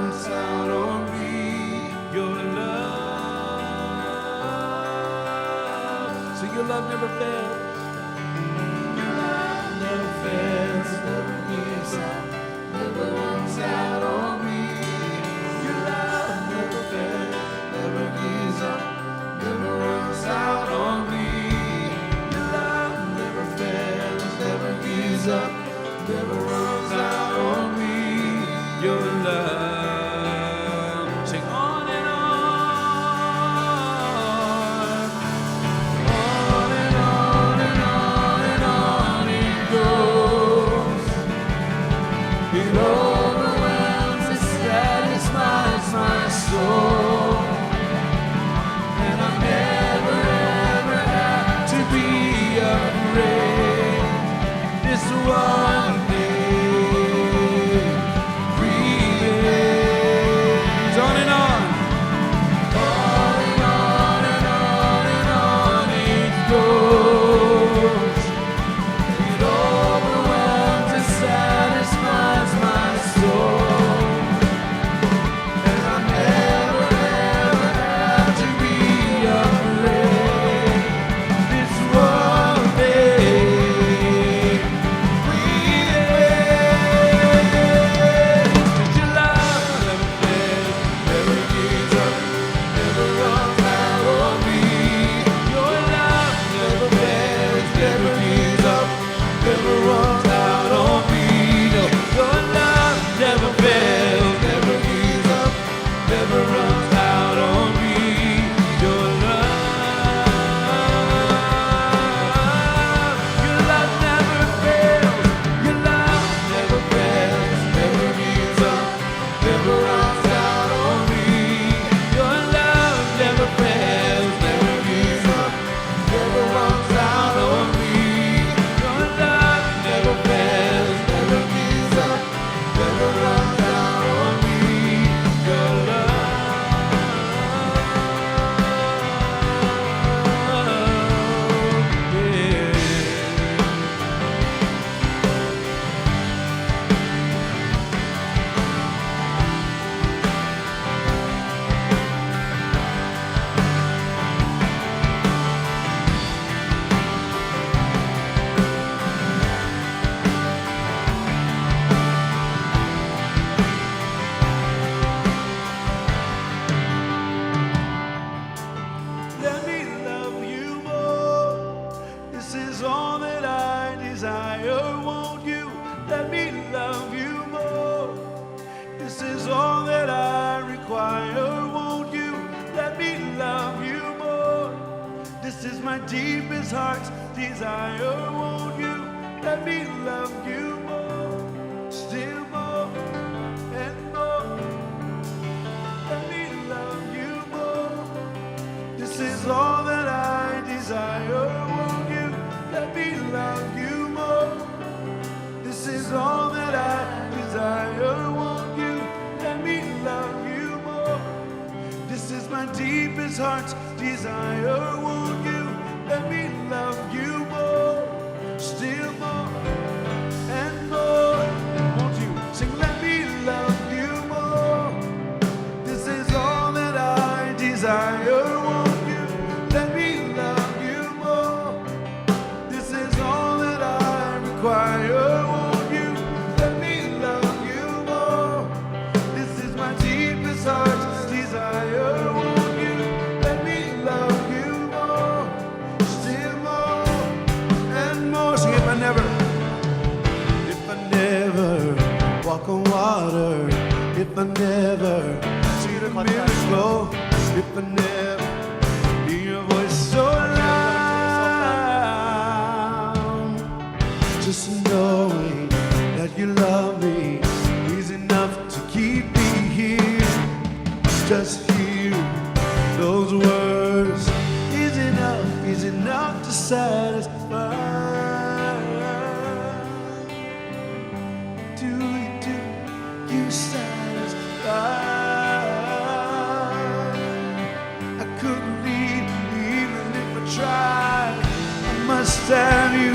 runs out on me. Your love, so your love never fails. Your love never fails, never gives up, never runs out on me. Your love never fails, never gives up, never runs out on me. Your love never fails, never gives up, never runs out on me. Your love, sing on and on, on and on and on and on it goes. It overwhelms, it satisfies my soul, and I never ever have to be afraid. This one day remains. On and on, on and on and on and on it goes. It overwhelms, it satisfies my soul, and I never ever have to be afraid. This one day remains. 'Cause your love never fails, never gives up, never runs out on me. Your love never fails, never gives up, never runs out on me. No, your love never fails, never gives up, never runs out on me. Your love never fails, your love never fails, never gives up, never runs out on me. Your love never fails, never gives up, never runs out on me. Your love never fails, never gives up, never runs out on me. Your Let me love you more. This is all that I desire. Won't you let me love you more? This is all that I require. Won't you let me love you more? This is my deepest heart's desire. Won't you let me love you more? Still more and more. Let me love you more. This is all that I desire. Won't you let me love you more? This is all that I desire. Won't you let me love you more? This is my deepest heart's desire. Won't you let me love you more? Still more and more. Won't you sing, let me love you more? This is all that I desire. Won't you let me love you more? This is all that I require. Won't you let me love you more? This is my deepest heart's desire. Won't you let me love you more? Still more and more. Sing if I never walk on water, if I never see the miracle, if I never hear your voice so loud, just knowing that you love me is enough to keep me here. Just hear those words is enough to satisfy. Do you satisfy? I couldn't leave even if I tried. I must have you,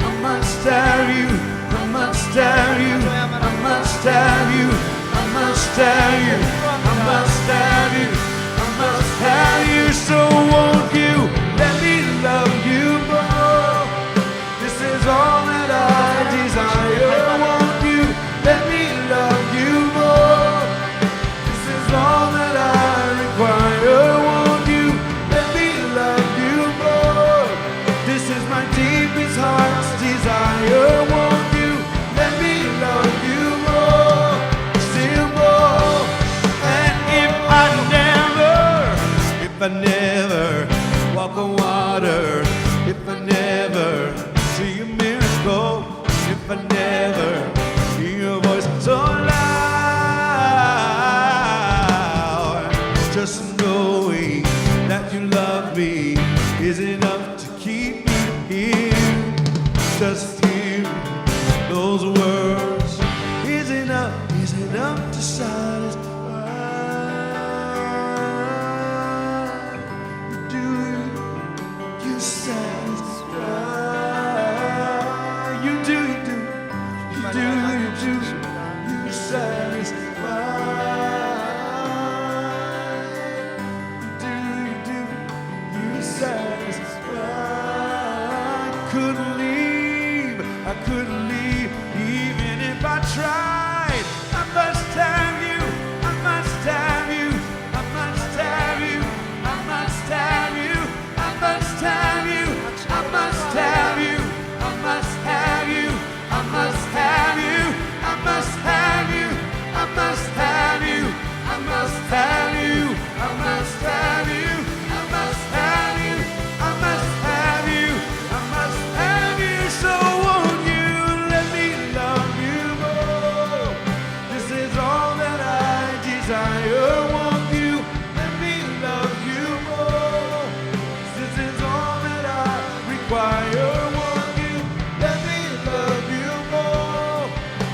I must have you, I must have you, I must have you, I must have you. couldn't leave, I couldn't leave, even if I tried. I must have you, I must have you, I must have you, I must have you, I must have you, I must have you, I must have you, I must have you, I must have you, I must have you, I must have you, I must have you, I must have you, I must have you, I must have you. So won't you let me love you more? This is all that I desire. Won't you let me love you more? This is all that I require. Won't you let me love you more?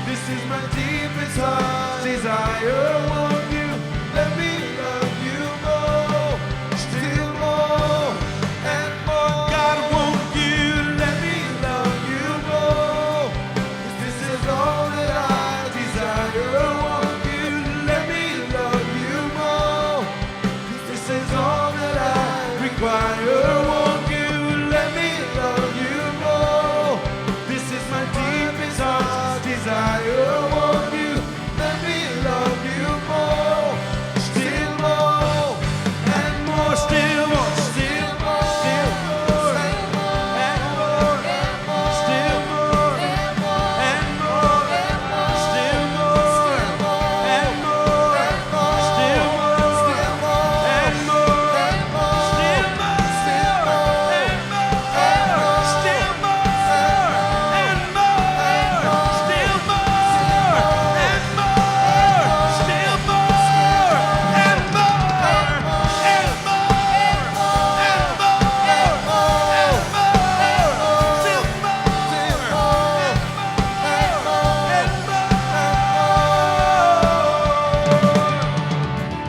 This is my deepest heart desire. Won't you let me love you more? Still more and more. God, won't you let me love you more? This is all that I desire. Won't you let me love you more? This is all that I require. Won't you let me love you more? This is my deepest heart's desire. Won't you let me love you more? Still more and more. Still more, still more, still more and more, still more and more, still more and more, still more and more, still more and more, still more and more, still more and more, still more and more and more and more and more, still more and more.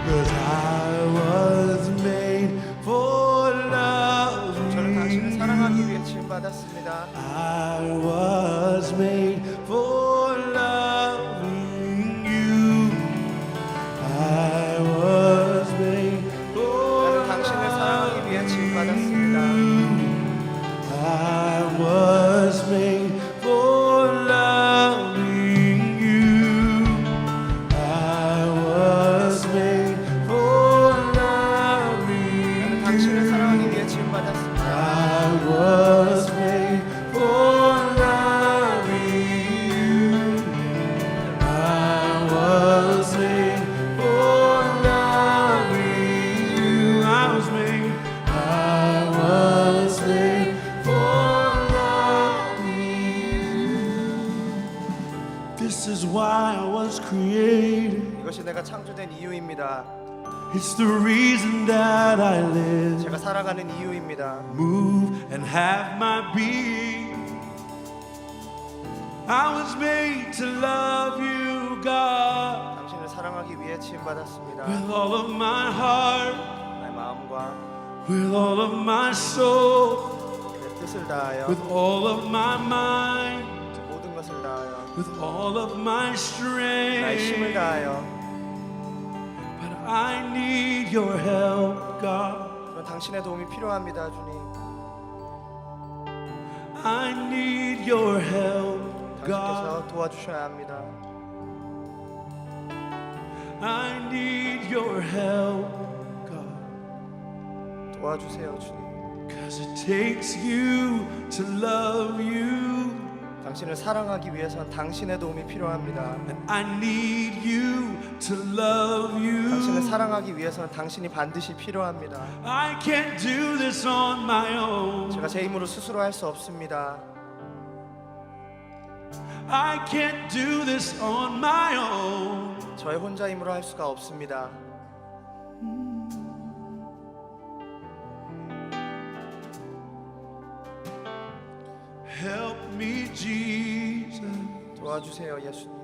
'Cause I was made for 저는 당신을 loving 사랑하기 you. 위해 지음받았습니다. I was made for loving you. I was made for 나는 당신을 사랑하기 위해 지음받았습니다. I was made for loving you. I was made for loving 나는 당신을 you. 사랑하기 위해 지음받았습니다. I was made for loving you. I was made for loving you. I was made for loving you. This is why I was created. 이것이 내가 창조된 이유입니다. It's the reason that I live, 제가 살아가는 이유입니다. move and have my being. I was made to love you, God, 당신을 사랑하기 위해 지음받았습니다. with all of my heart, 나의 마음과 with all of my soul, 내 뜻을 다하여 with all of my mind, 모든 것을 다하여 with all of my 나의 힘을 strength. 다하여. But I need your help, God. 그런 당신의 도움이 필요합니다, 주님. I need your help, God. 당신께서 도와주셔야 합니다. I need your help, God. 도와주세요, 주님. 'Cause it takes you to love you, 당신을 사랑하기 위해선 당신의 도움이 필요합니다. and I need you to love 당신을 you. 사랑하기 위해서는 당신이 반드시 필요합니다. I can't do this on my own. 제가 제 힘으로 스스로 할 수 없습니다. I can't do this on my own. 저의 혼자 힘으로 할 수가 없습니다. Help me, Jesus. 도와주세요, 예수님.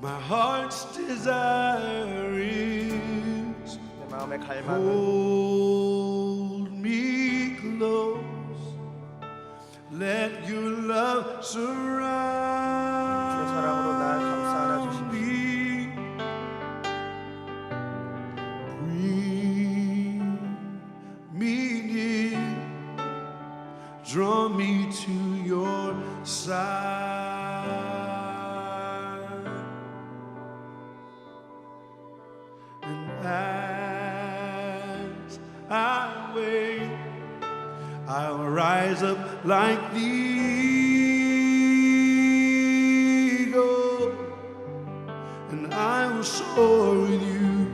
My heart's desire is 내 마음의 갈망은 hold me close. Let your love surround 주의 사랑으로 날 감싸 안아주십시오. me. Bring me near. draw me to your side. And as I wait, I'll rise up like the eagle, and I will soar with you.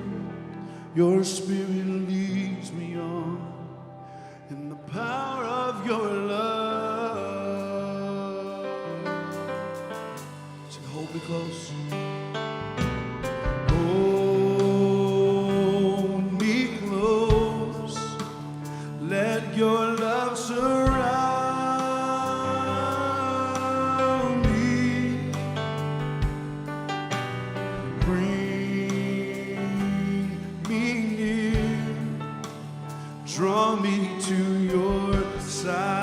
Your spirit leads me on in the power of your love. So hold me close. Hold me close. Let your love surround me. Bring me near. Draw me to your side.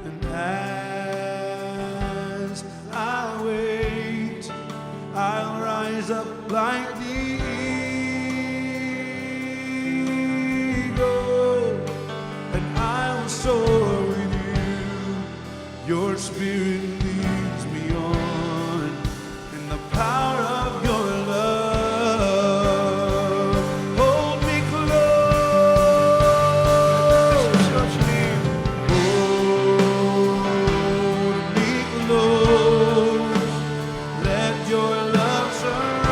And as I wait, I'll rise up like the eagle, and I will soar with you. Your spirit leads me on in the power of your love. Hold me close. Hold me close. Let your love surround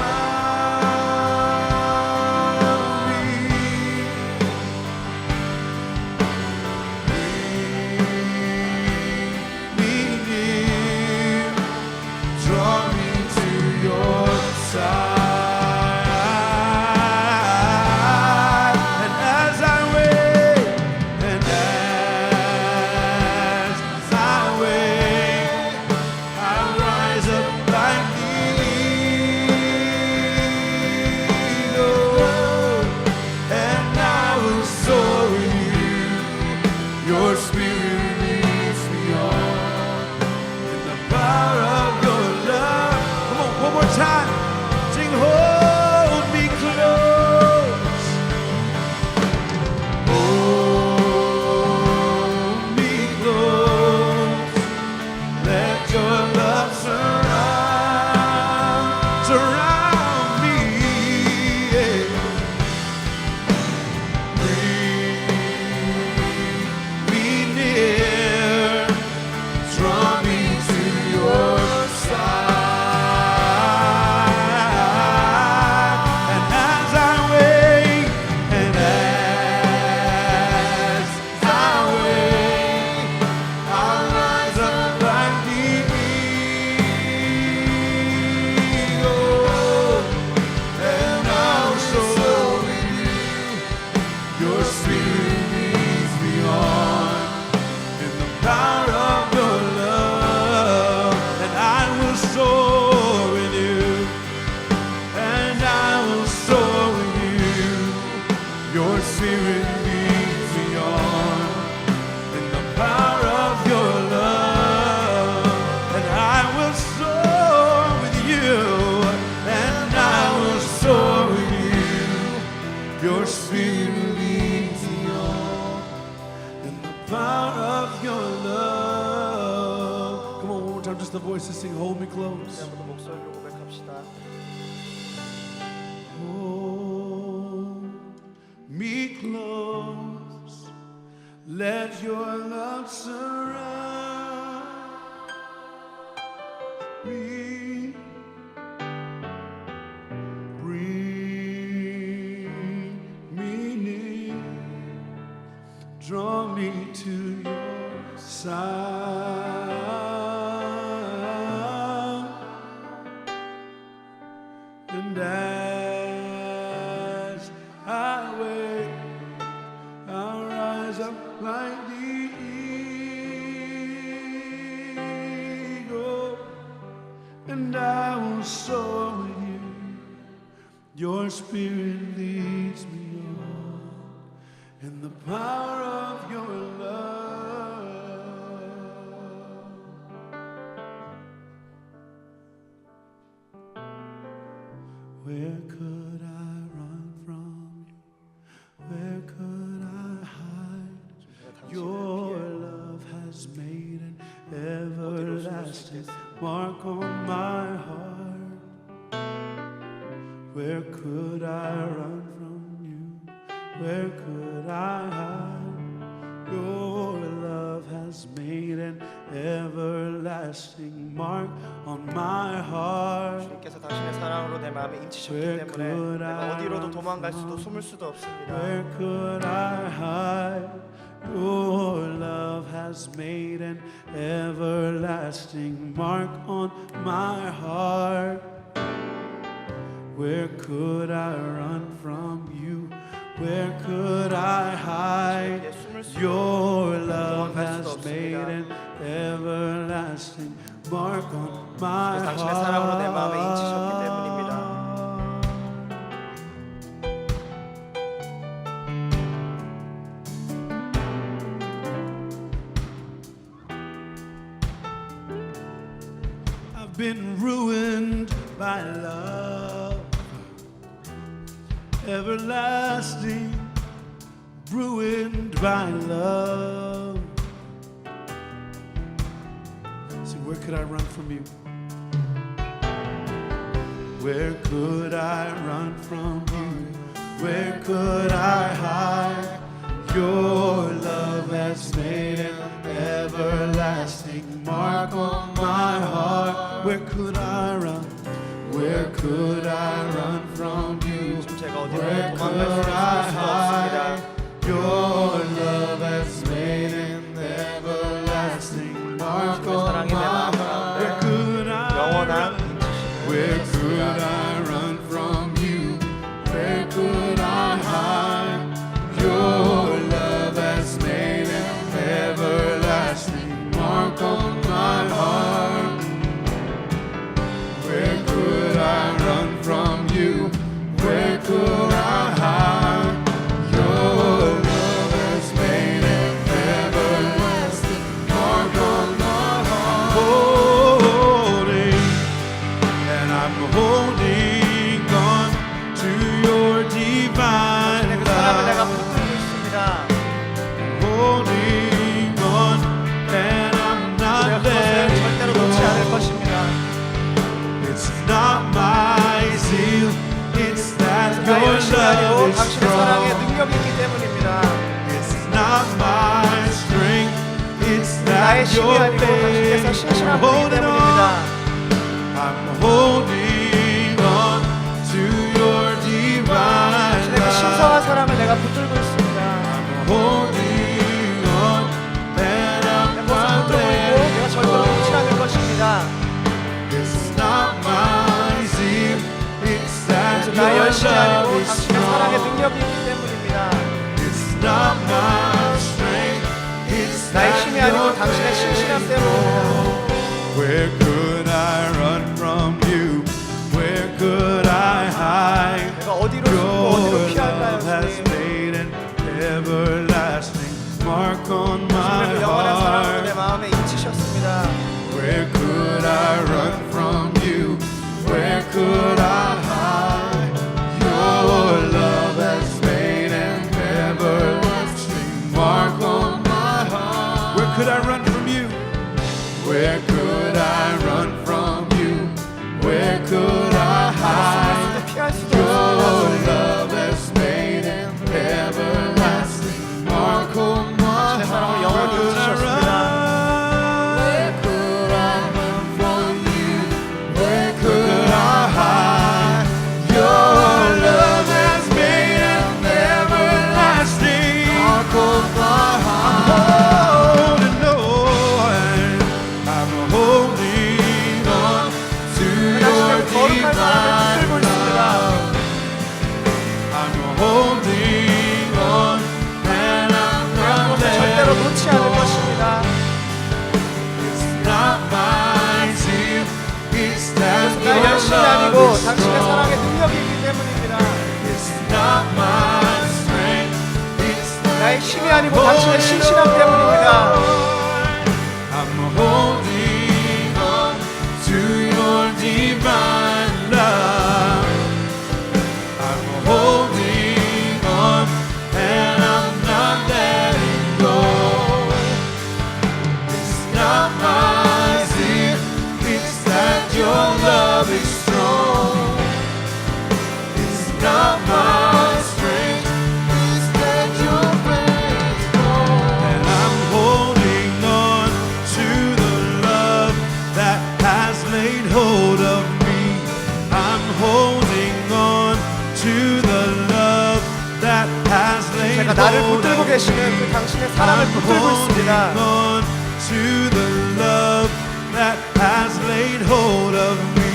me. Bring me near. Draw me to your side. And as I wait, and as I wait, I'll rise up like the eagle, and I will soar with you. Your spirit leads me on in the power of your love. Come on, one more time. Sing, hold me close. Hold me close. Let your love surround me. Yeah. Bring me near. Draw me to your side. And as I wait, and as I wait, I'll rise up like the eagle, and I'll soar with you. Your spirit leads me on in the power of your love, and I will soar with you, and I will soar with you. Your spirit leads me on in the power of your love, and I will soar with you, and I will soar with you. Your spirit leads me on in the power of your love. Come on, one more time, just the voices sing, hold me close. 한번 더 목소리로 고백합시다. Hold me close. Let your love surround me. Bring me near. Draw me to your side. And as I wait, I'll rise up like the eagle, and I will soar with you. Your spirit leads me on in the power of your love. Where could I run from you? everlasting mark on my heart. Where could I run from you? Where could I hide? Your love has made an everlasting mark on my heart. 주님께서 당신의 사랑으로 내 마음에 인치셨기 때문에 내가 어디로도 도망갈 수도 숨을 수도 없습니다. Where could I hide? Your love has made an everlasting mark on my heart. Where could I run from you? Where could I hide? Your love has made an everlasting mark on my heart. 당신의 사랑으로 내 마음에 인치셨기 때문입니다. I've been ruined by love, everlasting, ruined by love. See, where could I run from you? Where could I run from you? Where could I hide? Your love has made an everlasting mark on my heart. Where could I run? Where could I run from you? 제가 어디로 Where 도망갈 could 수도 I 없습니다. hide? Your love has made an everlasting mark on my heart. Where could I 영원한 run? Where could I run from you? Where could I hide? Your love has made an everlasting mark on my heart. Where could I run from you? Where could I hide? Your love has made an everlasting mark on my heart. Holding, and I'm holding on to your divine 그 사랑을 내가 love. 붙들고 있습니다. Holding on, and I'm 내가 not 그것을 letting 절대로 놓지 않을 go. 것입니다. It's not my zeal, it's that 나의 your 열심이 love 아니고 is 당신의 사랑의 strong. 능력이 있기 때문입니다. It's not my strength, it's 나의 that 힘이 your 아니고 당신께서 faith. 신실한 I'm 분이기 holding 때문입니다. on, I'm holding on to your divine 당신의 그 신성한 love. 사랑을 내가 붙들고 있습니다. I'm holding on, and I'm 내 것을 not 붙들고 있고 letting 내가 절대로 놓지 go. 않을 것입니다. It's not my zeal, it's that 그래서 your 나의 열심이 love 아니고 is 당신의 사랑의 strong. 능력이 있기 때문입니다. It's not my strength, it's 나의 that 힘이 아니고 your 당신의 신실함 faith. 때문입니다. Where could I run from you? Where could I hide? 내가 어디로 숨고 어디로 Your 피할까요, love has 주님? made an everlasting mark on my 그 영원한 사랑으로 내 heart. 마음에 인치셨습니다. Where could I run from you? Where could I hide? Your love has made an everlasting mark on my heart. Where could I run from you? Where could I run from you? Where could I hide? 피할 수도 Your 없습니다. love has made an everlasting mark on my 당신의 사랑을 heart. 영원히 Where could I 인치셨습니다. run? Where could I run from you? Where could I hide? Your love has made an everlasting mark on my heart. Holding on, I'm holding on to your 당신의 거룩한 사랑을 divine 붙들고 있습니다. love. I'm holding on, and I'm not 그것을 절대로 letting 놓지 않을 go. 것입니다. It's not my zeal, it's that 나의 your 열심이 love 아니고 is 당신의 사랑의 strong. 능력이 있기 때문입니다. It's not my strength, it's 나의 that 힘이 you're 아니고 당신의 holding 신실함 때문입니다. on. I'm holding on to your divine love. I'm holding on, and I'm not letting go. It's not my zeal, love is strong. It's not my strength, it's that your grace is gone. And I'm holding on to the love that has laid hold of me. I'm holding on to the love that has laid 제가 나를 hold 붙들고 of 계시는 그 me. 당신의 사랑을 I'm 붙들고 있습니다. holding on to the love that has laid hold of me.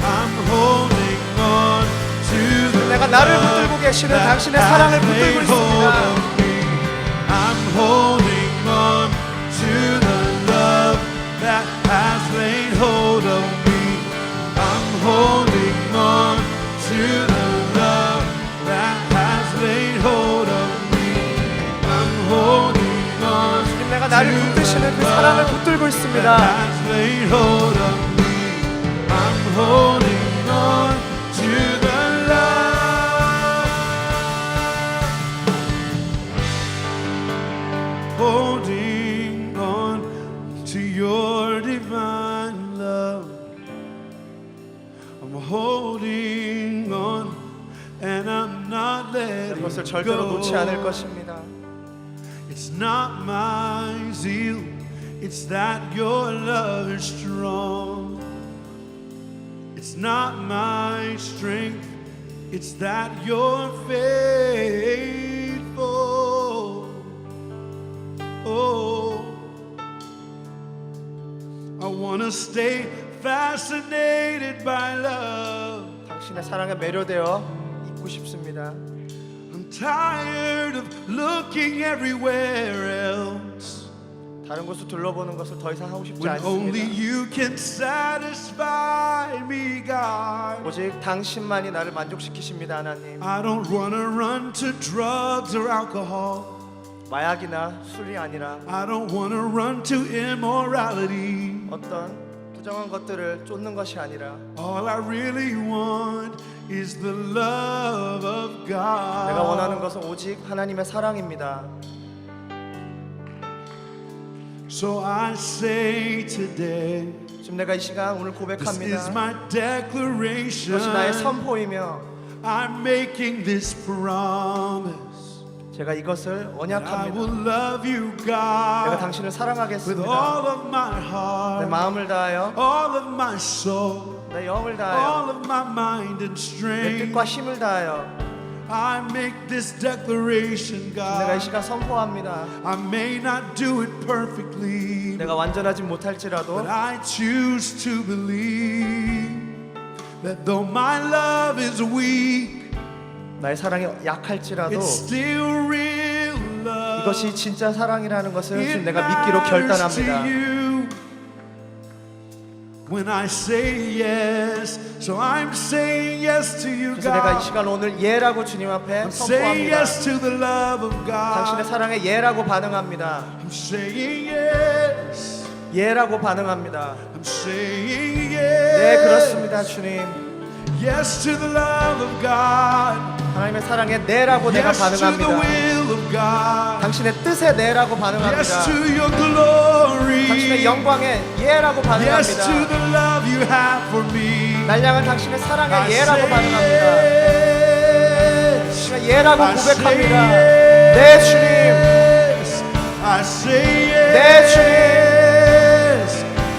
I'm holding on to the 내가 나를 love 붙들고 계시는 that 당신의 has 사랑을 laid 붙들고 hold 있습니다. of me. I'm holding on to the love that has laid hold of me. I'm holding on to the love that has laid hold of me. I'm holding on 주님, 내가 나를 붙드시는 그 사랑을 붙들고 that 있습니다. has laid hold of me. I'm holding on to the love, holding on to your divine love. I'm holding on and I'm not letting 그것을 절대로 놓지 않을 go. 것입니다. It's not my zeal, it's that your love is strong. It's not my strength, it's that you're faithful. Oh, I want to stay fascinated by love. 당신의 사랑에 매료되어 있고 싶습니다. I'm tired of looking everywhere else 다른 곳을 둘러보는 것을 더 이상 하고 싶지 when only 않습니다. you can satisfy me, God. 오직 당신만이 나를 만족시키십니다, 하나님. I don't wanna run to drugs or alcohol. 마약이나 술이 아니라 I don't wanna run to immorality. 어떤 부정한 것들을 쫓는 것이 아니라 All I really want is the love of God. 내가 원하는 것은 오직 하나님의 사랑입니다. So I say today, 지금 내가 이 시간 오늘 this 고백합니다. is my declaration. 이것이 나의 선포이며 I'm making this promise. 제가 이것을 I 언약합니다. will love you, 내가 God, 당신을 with 사랑하겠습니다. all of my 내 heart, 마음을 다하여 all of my soul, 내 영을 all 다하여 of my mind and 내 strength. 뜻과 힘을 다하여 I make this declaration, 내가 이 God. 시간 선포합니다. I may not do it perfectly, 내가 완전하지 못할지라도 but I choose to believe that though my love is weak, 나의 사랑이 약할지라도 it's still real love. 이것이 진짜 사랑이라는 것을 It 지금 내가 믿기로 matters 결단합니다. to you when I say yes. So I'm saying yes to you, 그래서 내가 이 God. 시간 오늘 예라고 주님 앞에 I'm saying 선포합니다. yes to the love of 당신의 God. 사랑에 예라고 반응합니다. I'm saying yes. 예라고 반응합니다. I'm saying 네, yes. 그렇습니다, 주님. Yes to the love of God. 하나님의 사랑에 네라고 내가 Yes to the 반응합니다. will of God. 당신의 뜻에 네라고 Yes 반응합니다. to your glory. 당신의 영광에 예라고 Yes to 반응합니다. the love you have for me. 날 향한 당신의 사랑에 I 예라고 say 반응합니다. yes. 제가 예라고 I say 고백합니다. yes. 네, 주님. I say yes. 네, 주님.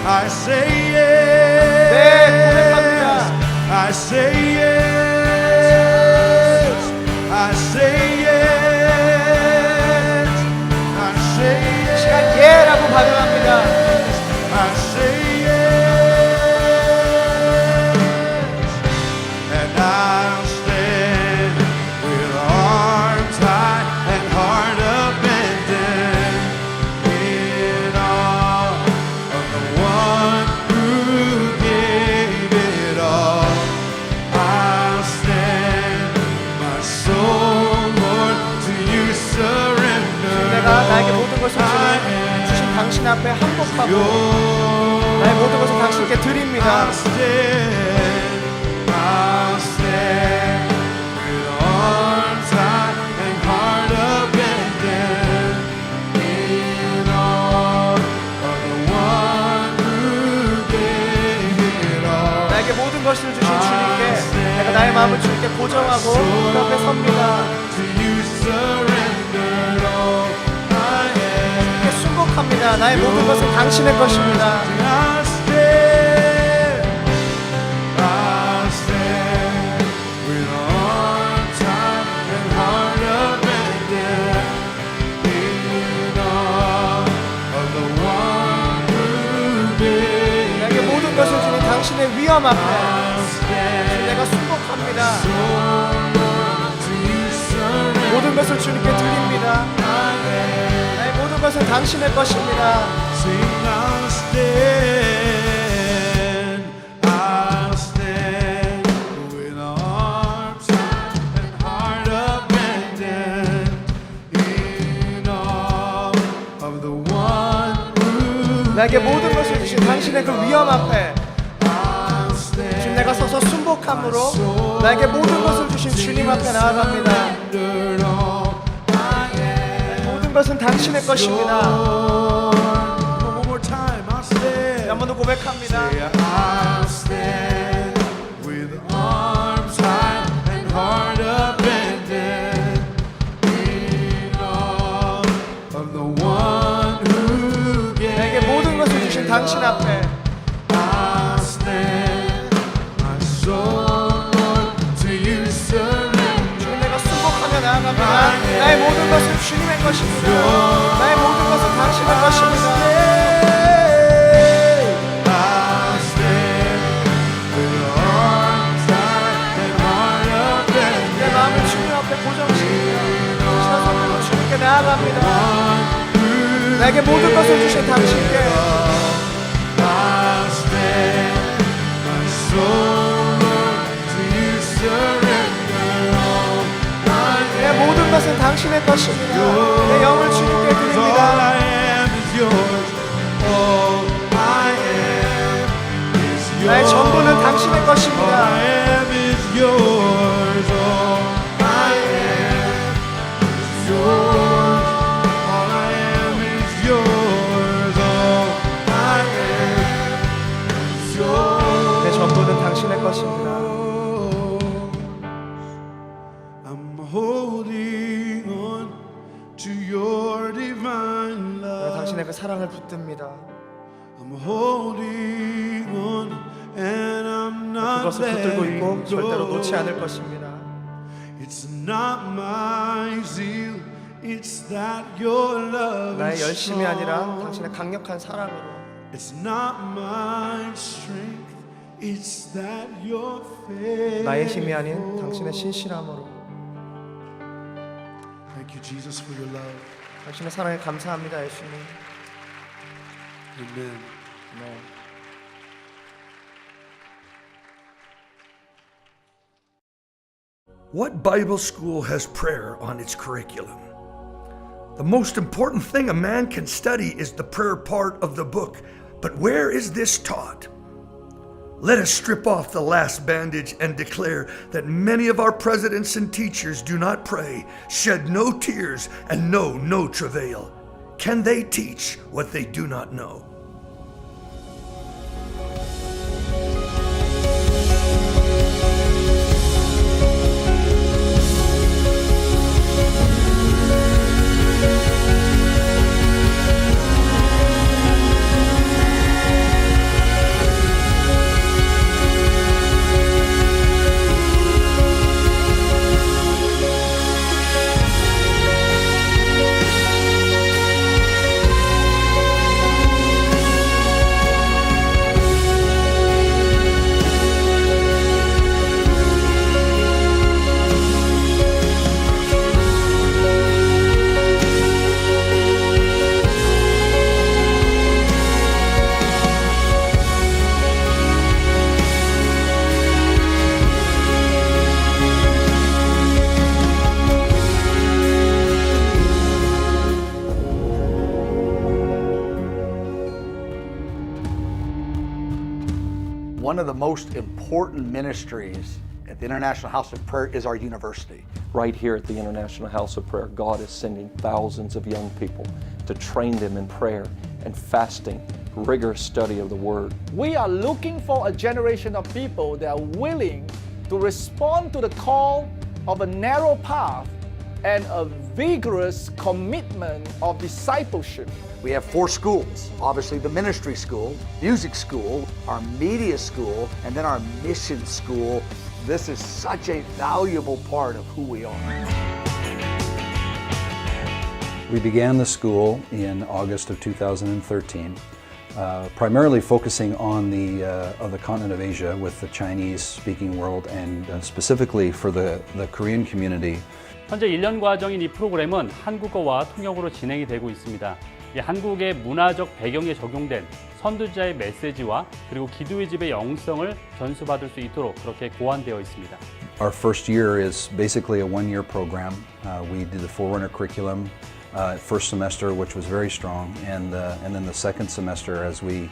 I say yes. 네, 고백합니다. I say yes. I say yes. I say yes. 시간 예라고 반응합니다. I say yes. And I'll stand with arms high and heart abandoned in awe of the one who gave it all. I'll stand, my soul, Lord, to you surrender. 내가 나에게 모든 것을 I 주신 당신 앞에 am 항복하고 yours. 나의 모든 것을 당신께 드립니다. I'll stand with arms high and heart abandoned in awe of the one who gave it all. 나에게 모든 것을 주신 주님께 내가 나의 마음을 주님께 고정하고 그 앞에 섭니다. To you surrendered all I am. 주님께 순복합니다. 나의 모든 것은 당신의 것입니다. I stand with arms high and heart abandoned in awe of the one who did. 내게 모든 것을 주는 당신의 위엄 앞에 내가 순복합니다. 모든 것을 주님께 드립니다. 나의 모든 것은 당신의 것입니다. Sing, I'll stand with arms high and heart abandoned in awe of the one who 나에게 모든 것을 주신 당신의 그 위엄 앞에 I'll stand. 지금 내가 서서 순복함으로 나에게 모든 것을 주신 주님 앞에 나아갑니다. 모든 것은 당신의 것입니다. One more time, I'll stand. 한 번 더 고백합니다. I'll stand with arms high and heart abandoned in awe of the one who 나에게 gave. 모든 것을 주신 당신 앞에 I'll stand my soul to you surrender. 주님 내가 순복하며 나아갑니다. 나의 모든 것은 주님의 것입니다. 나의 모든 것은 당신의 것입니다. I'll stand with arms high and heart abandoned. 내 마음을 주님 앞에 고정시키며 당신의 손으로 주님께 나아갑니다. 나에게 모든 것을 주신 당신께 I'll stand my soul to you surrender all I am. 내 모든 것은 당신의 것입니다. 내 영을 주님께 All 드립니다. I am is yours. All I am is yours. 나의 전부는 당신의 All 것입니다. I am is yours. All I am is yours. All I am is yours. All I am is yours. 내 전부는 당신의 것입니다. I'm holding on to your divine 내가 love. 당신의 그 사랑을 붙듭니다. I'm holding on and I'm not 그것을 붙들고 있고 letting 절대로 놓지 go. 않을 것입니다. It's not my zeal, it's that your love 나의 is 열심이 아니라 strong. 당신의 강력한 사랑으로 It's not my strength, it's that your faith. 나의 힘이 아닌 당신의 신실함으로 Thank you, Jesus, for your love. 당신의 사랑에 감사합니다. 예수님. Amen. 네. What Bible school has prayer on its curriculum? The most important thing a man can study is the prayer part of the book, but where is this taught? Let us strip off the last bandage and declare that many of our presidents and teachers do not pray, shed no tears, and know no travail. Can they teach what they do not know? One of the most important ministries at the International House of Prayer is our university. Right here at the International House of Prayer, God is sending thousands of young people to train them in prayer and fasting, rigorous study of the Word. We are looking for a generation of people that are willing to respond to the call of a narrow path and a vigorous commitment of discipleship. We have 4 schools. Obviously the ministry school, music school, our media school, and then our mission school. This is such a valuable part of who we are. We began the school in August of 2013, primarily focusing on the continent of Asia with the Chinese-speaking world and specifically for the Korean community. 현재 1년 과정인 이 프로그램은 한국어와 통역으로 진행이 되고 있습니다. 이 한국의 문화적 배경에 적용된 선두자의 메시지와 그리고 기도의 집의 영성을 전수받을 수 있도록 그렇게 고안되어 있습니다. Our first year is basically a one-year program. We did the Forerunner curriculum first semester, which was very strong, and then the second semester as we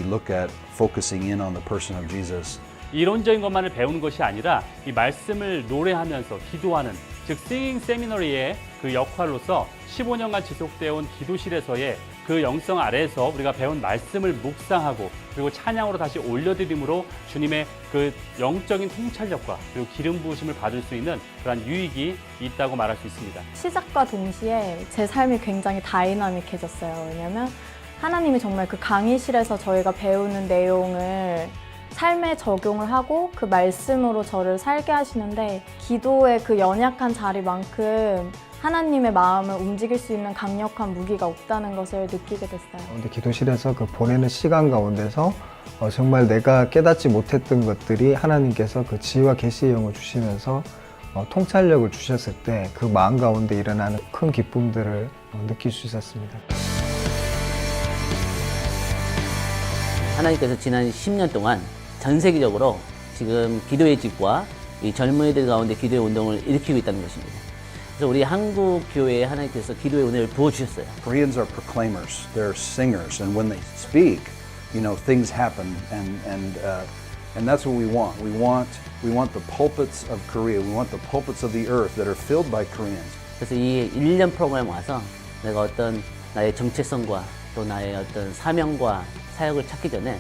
look at focusing in on the person of Jesus. 이론적인 것만을 배우는 것이 아니라 이 말씀을 노래하면서 기도하는 즉 싱잉 세미너리의 그 역할로서 15년간 지속되어 온 기도실에서의 그 영성 아래에서 우리가 배운 말씀을 묵상하고 그리고 찬양으로 다시 올려드림으로 주님의 그 영적인 통찰력과 그리고 기름 부으심을 받을 수 있는 그러한 유익이 있다고 말할 수 있습니다. 시작과 동시에 제 삶이 굉장히 다이나믹해졌어요. 왜냐면 하나님이 정말 그 강의실에서 저희가 배우는 내용을 삶에 적용을 하고 그 말씀으로 저를 살게 하시는데 기도의 그 연약한 자리만큼 하나님의 마음을 움직일 수 있는 강력한 무기가 없다는 것을 느끼게 됐어요. 근데 기도실에서 그 보내는 시간 가운데서 정말 내가 깨닫지 못했던 것들이 하나님께서 그 지혜와 계시의 영을 주시면서 통찰력을 주셨을 때 그 마음 가운데 일어나는 큰 기쁨들을 느낄 수 있었습니다. 하나님께서 지난 10년 동안 전 세계적으로 지금 기도의 집과 이 젊은이들 가운데 기도의 운동을 일으키고 있다는 것입니다. 그래서 우리 한국 교회에 하나님께서 기도의 은혜를 부어주셨어요. Koreans are proclaimers, they're singers, and when they speak, things happen, and that's what we want. We want the pulpits of Korea, we want the pulpits of the earth that are filled by Koreans. 그래서 이 1년 프로그램 와서 내가 어떤 나의 정체성과 또 나의 어떤 사명과 사역을 찾기 전에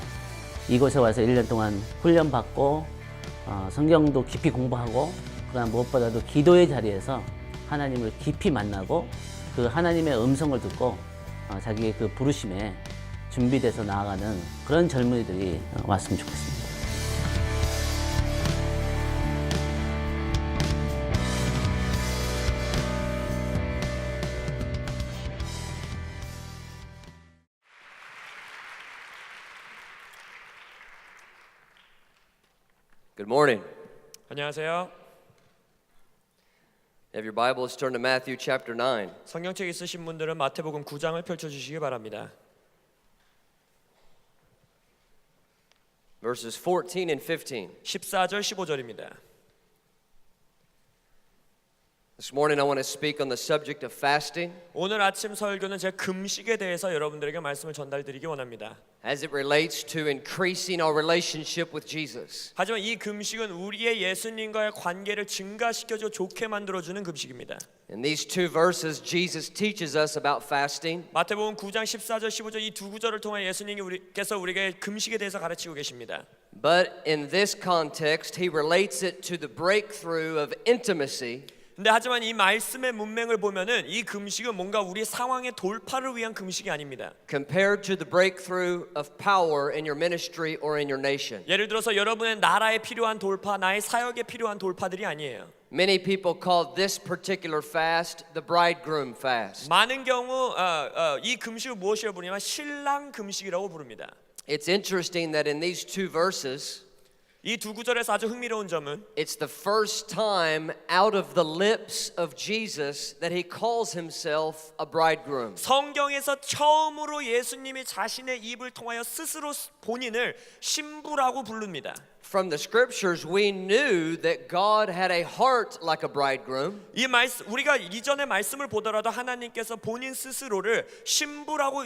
이곳에 와서 1년 동안 훈련받고 성경도 깊이 공부하고 그다음 무엇보다도 기도의 자리에서 하나님을 깊이 만나고 그 하나님의 음성을 듣고 자기의 그 부르심에 준비돼서 나아가는 그런 젊은이들이 왔으면 좋겠습니다. Good morning. 안녕하세요. Have your Bibles turned to Matthew chapter 9. 성경책 있으신 분들은 마태복음 9장을 펼쳐 주시기 바랍니다. Verses 14 and 15. 14절 15절입니다. This morning I want to speak on the subject of fasting 오늘 아침 설교는 제 금식에 대해서 여러분들에게 말씀을 전달드리기 원합니다. as it relates to increasing our relationship with Jesus. 하지만 이 금식은 우리의 예수님과의 관계를 증가시켜줘 좋게 만들어주는 금식입니다. In these two verses, Jesus teaches us about fasting. 마태복음 9장 14절 15절 이 두 구절을 통해 예수님께서 우리에게 금식에 대해서 가르치고 계십니다. But in this context, he relates it to the breakthrough of intimacy. 근데 하지만 이 말씀의 문맥을 보면은 이 금식은 뭔가 우리 상황의 돌파를 위한 금식이 아닙니다. Compared to the breakthrough of power in your ministry or in your nation. 예를 들어서 여러분의 나라에 필요한 돌파, 나의 사역에 필요한 돌파들이 아니에요. Many people call this particular fast the bridegroom fast. 많은 경우 이 금식을 무엇이라고 부르냐면 신랑 금식이라고 부릅니다. It's interesting that in these two verses, 이 두 구절에서 아주 흥미로운 점은 it's the first time out of the lips of Jesus that he calls himself a bridegroom. 성경에서 처음으로 예수님이 자신의 입을 통하여 스스로 본인을 신부라고 부릅니다. From the scriptures, we knew that God had a heart like a bridegroom. 이 말씀 우리가 이전의 말씀을 보더라도 하나님께서 본인 스스로를 신부라고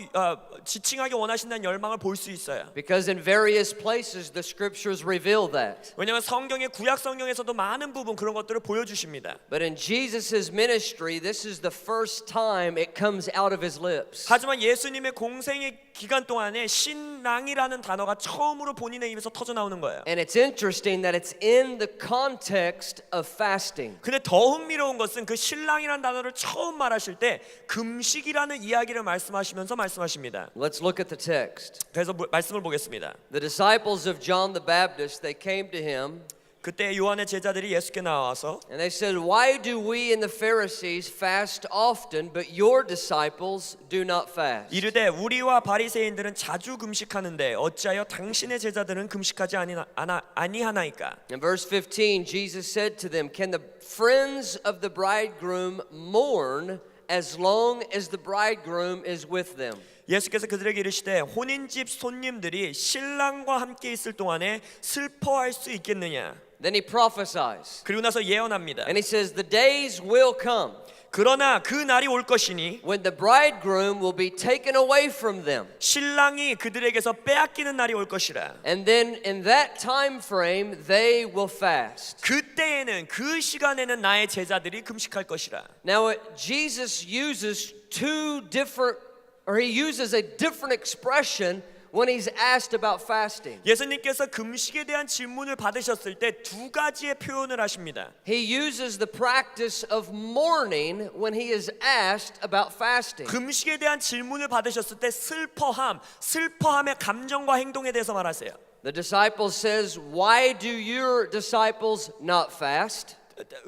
지칭하기 원하신다는 열망을 볼 수 있어요. Because in various places the scriptures reveal reveal that. 왜냐하면 성경의 구약 성경에서도 많은 부분 그런 것들을 보여주십니다. But in Jesus' ministry, this is the first time it comes out of his lips. 하지만 예수님의 공생의 기간 동안에 신랑이라는 단어가 처음으로 본인의 입에서 터져 나오는 거예요. And it's interesting that it's in the context of fasting. 근데 더 흥미로운 것은 그 신랑이라는 단어를 처음 말하실 때 금식이라는 이야기를 말씀하시면서 말씀하십니다. Let's look at the text. 그래서 말씀을 보겠습니다. The disciples of John the Baptist, they came to him. 그때 요한의 제자들이 예수께 나와서 And they said, "Why do we and the Pharisees fast often, but your disciples do not fast?" 이르되 우리와 바리새인들은 자주 금식하는데 어찌하여 당신의 제자들은 금식하지 아니하나이까? In verse 15, Jesus said to them, "Can the friends of the bridegroom mourn as long as the bridegroom is with them?" 예수께서 그들에게 이르시되 혼인집 손님들이 신랑과 함께 있을 동안에 슬퍼할 수 있겠느냐? Then he prophesies. 그리고 나서 예언합니다. And he says, "The days will come 그러나 그 날이 올 것이니 when the bridegroom will be taken away from them. 신랑이 그들에게서 빼앗기는 날이 올 것이라. And then in that time frame they will fast." 그때에는 그 시간에는 나의 제자들이 금식할 것이라. Now Jesus uses he uses a different expression when he's asked about fasting. 예수님께서 금식에 대한 질문을 받으셨을 때 두 가지의 표현을 하십니다. He uses the practice of mourning when he is asked about fasting. 금식에 대한 질문을 받으셨을 때 슬퍼함의 감정과 행동에 대해서 말하세요. The disciple says, "Why do your disciples not fast?"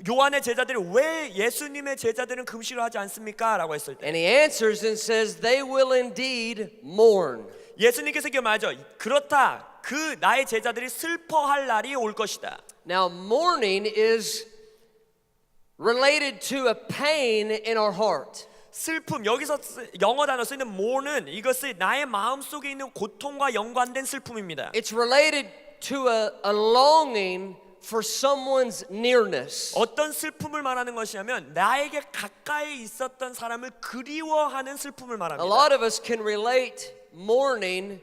요한의 제자들이 왜 예수님의 제자들은 금식을 하지 않습니까? 라고 했을 때 And he answers and says, "They will indeed mourn." 예수님께서 이렇게 말하죠. 그렇다. 그 나의 제자들이 슬퍼할 날이 올 것이다. Now mourning is related to a pain in our heart. 슬픔, 여기서 영어 단어 쓰이는 mourn은 이것은 나의 마음 속에 있는 고통과 연관된 슬픔입니다. It's related to a longing for someone's nearness. 어떤 슬픔을 말하는 것이냐면 나에게 가까이 있었던 사람을 그리워하는 슬픔을 A 말합니다. lot of us can relate mourning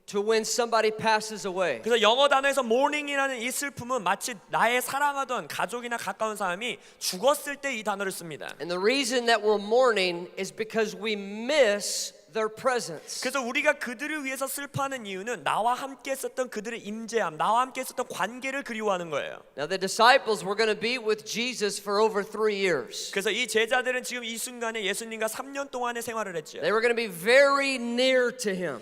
to when somebody passes away. 그래서 영어 단어에서 mourning이라는 이 슬픔은 마치 나의 사랑하던 가족이나 가까운 사람이 죽었을 때 이 단어를 씁니다. And the reason that we're mourning is because we miss their presence. 그래서 우리가 그들을 위해서 슬퍼하는 이유는 나와 함께 있었던 그들의 임재함, 나와 함께 있었던 관계를 그리워하는 거예요. Now the disciples were going to be with Jesus for over 3 years. 그래서 이 제자들은 지금 이 순간에 예수님과 3년 동안의 생활을 했죠. They were going to be very near to him.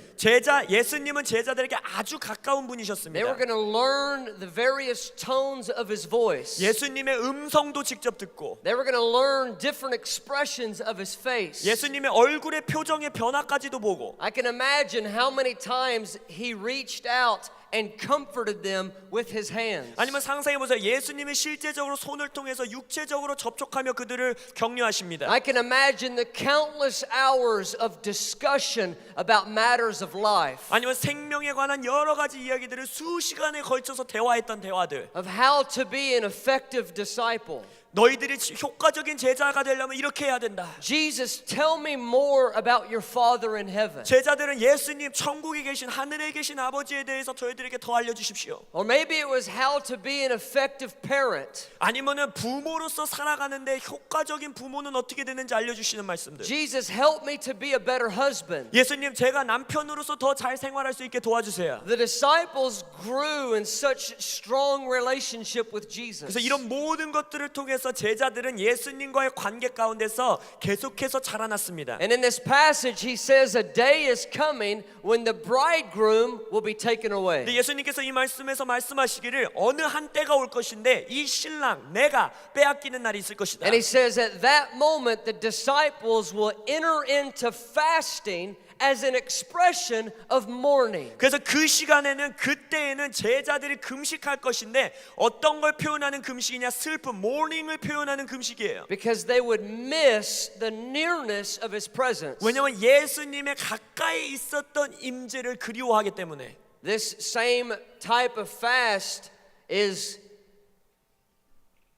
예수님은 제자들에게 아주 가까운 분이셨습니다. They were going to learn the various tones of his voice. 예수님의 음성도 직접 듣고 They were going to learn different expressions of his face. 예수님의 얼굴의 표정의 변화까지도 보고 I can imagine how many times he reached out and comforted them with his hands. 아니면 상상해 보세요. 예수님이 실제적으로 손을 통해서 육체적으로 접촉하며 그들을 격려하십니다. I can imagine the countless hours of discussion about matters of life. 아니면 생명에 관한 여러 가지 이야기들을 수시간에 걸쳐서 대화했던 대화들. Of how to be an effective disciple. 너희들이 효과적인 제자가 되려면 이렇게 해야 된다. Jesus, tell me more about your Father in heaven. 제자들은 예수님 천국에 계신 하늘에 계신 아버지에 대해서 저희들에게 더 알려주십시오. Or maybe it was how to be an effective parent. 아니면은 부모로서 살아가는데 효과적인 부모는 어떻게 되는지 알려주시는 말씀들. Jesus, help me to be a better husband. 예수님, 제가 남편으로서 더 잘 생활할 수 있게 도와주세요. The disciples grew in such strong relationship with Jesus. 그래서 이런 모든 것들을 통해서 제자들은 예수님과의 관계 가운데서 계속해서 자라났습니다. And in this passage he says a day is coming when the bridegroom will be taken away. 근데 예수님께서 이 말씀에서 말씀하시기를 어느 한 때가 올 것인데 이 신랑 내가 빼앗기는 날이 있을 것이다. And he says at that moment the disciples will enter into fasting as an expression of mourning. 그래서 그 시간에는 그때에는 제자들이 금식할 것인데 어떤 걸 표현하는 금식이냐? 슬픔, mourning을 표현하는 금식이에요. Because they would miss the nearness of his presence. 왜냐하면 예수님의 가까이 있었던 임재를 그리워하기 때문에. This same type of fast is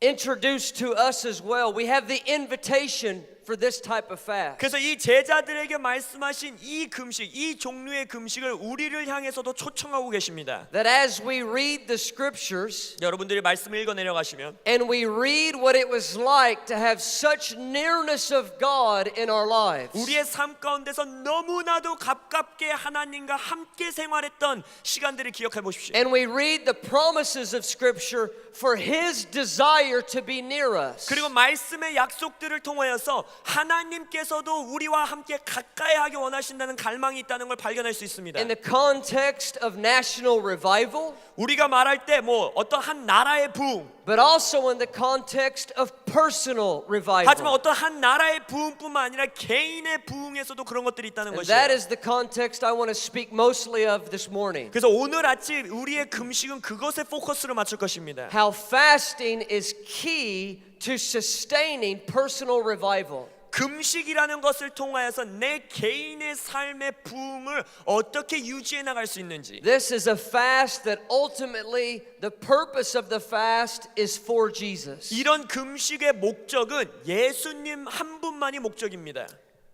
introduced to us as well. We have the invitation for this type of fast. 그래서 이 제자들에게 말씀하신 이 금식, 이 종류의 금식을 우리를 향해서도 초청하고 계십니다. That as we read the scriptures 여러분들이 말씀을 읽어 내려가시면 and we read what it was like to have such nearness of God in our lives, 우리의 삶 가운데서 너무나도 가깝게 하나님과 함께 생활했던 시간들을 기억해 보십시오. and we read the promises of scripture for his desire to be near us. 그리고 말씀의 약속들을 통하여서 하나님께서도 우리와 함께 가까이 하기 원하신다는 갈망이 있다는 걸 발견할 수 있습니다. In the context of national revival, 우리가 말할 때 뭐 어떤 한 나라의 부흥, but also in the context of personal revival. 하지만 어떤 한 나라의 부흥뿐만 아니라 개인의 부흥에서도 그런 것들이 있다는 And that 것이에요. is the context I want to speak mostly of this morning. 그래서 오늘 아침 우리의 금식은 그것에 포커스를 맞출 것입니다. How fasting is key to sustaining personal revival. 금식이라는 것을 통하여서 내 개인의 삶의 부흥을 어떻게 유지해 나갈 수 있는지. This is a fast that ultimately the purpose of the fast is for Jesus. 이런 금식의 목적은 예수님 한 분만이 목적입니다.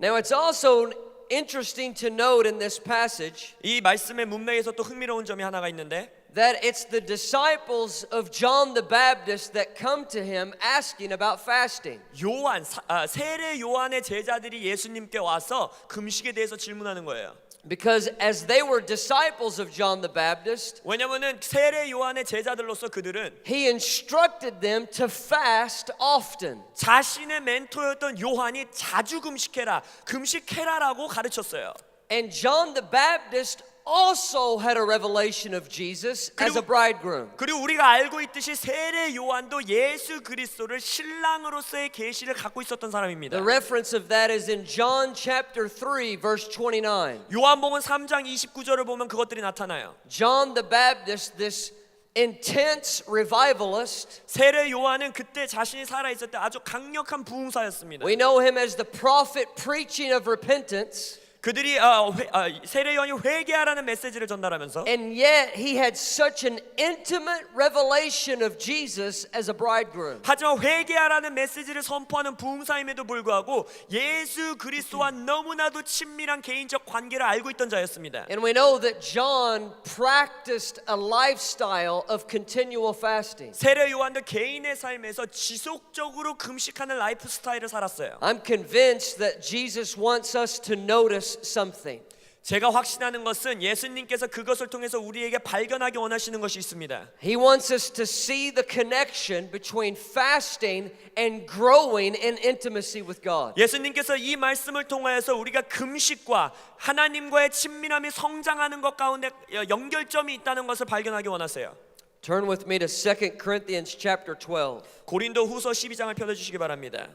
Now it's also interesting to note in this passage 이 말씀의 문맥에서 또 흥미로운 점이 하나가 있는데 that it's the disciples of John the Baptist that come to him asking about fasting. 요한 세례 요한의 제자들이 예수님께 와서 금식에 대해서 질문하는 거예요. Because as they were disciples of John the Baptist, 왜냐면은 세례 요한의 제자들로서 그들은 he instructed them to fast often. 자신의 멘토였던 요한이 자주 금식해라라고 가르쳤어요. And John the Baptist also had a revelation of Jesus as a bridegroom. 그리고 우리가 알고 있듯이 세례 요한도 예수 그리스도를 신랑으로서의 계시를 갖고 있었던 사람입니다. The reference of that is in John chapter 3 verse 29. 요한복음 3장 29절을 보면 그것들이 나타나요. John the Baptist, this intense revivalist, 세례 요한은 그때 자신이 살아 있을 때 아주 강력한 부흥사였습니다. we know him as the prophet preaching of repentance. 그들이 세례 요한이 회개하라는 메시지를 전달하면서 And yet he had such an intimate revelation of Jesus as a bridegroom. 하지만 회개하라는 메시지를 선포하는 부흥사임에도 불구하고 예수 그리스도와 너무나도 친밀한 개인적 관계를 알고 있던 자였습니다. And we know that John practiced a lifestyle of continual fasting. 세례 요한도 개인의 삶에서 지속적으로 금식하는 라이프 스타일을 살았어요. I'm convinced that Jesus wants us to notice something. 제가 확신하는 것은 예수님께서 그것을 통해서 우리에게 발견하기 원하시는 것이 있습니다. He wants us to see the connection between fasting and growing in intimacy with God. 예수님께서 이 말씀을 통하여서 우리가 금식과 하나님과의 친밀함이 성장하는 것 가운데 연결점이 있다는 것을 발견하기 원하세요. Turn with me to 2 Corinthians chapter 12. 고린도후서 12장을 펴 주시기 바랍니다.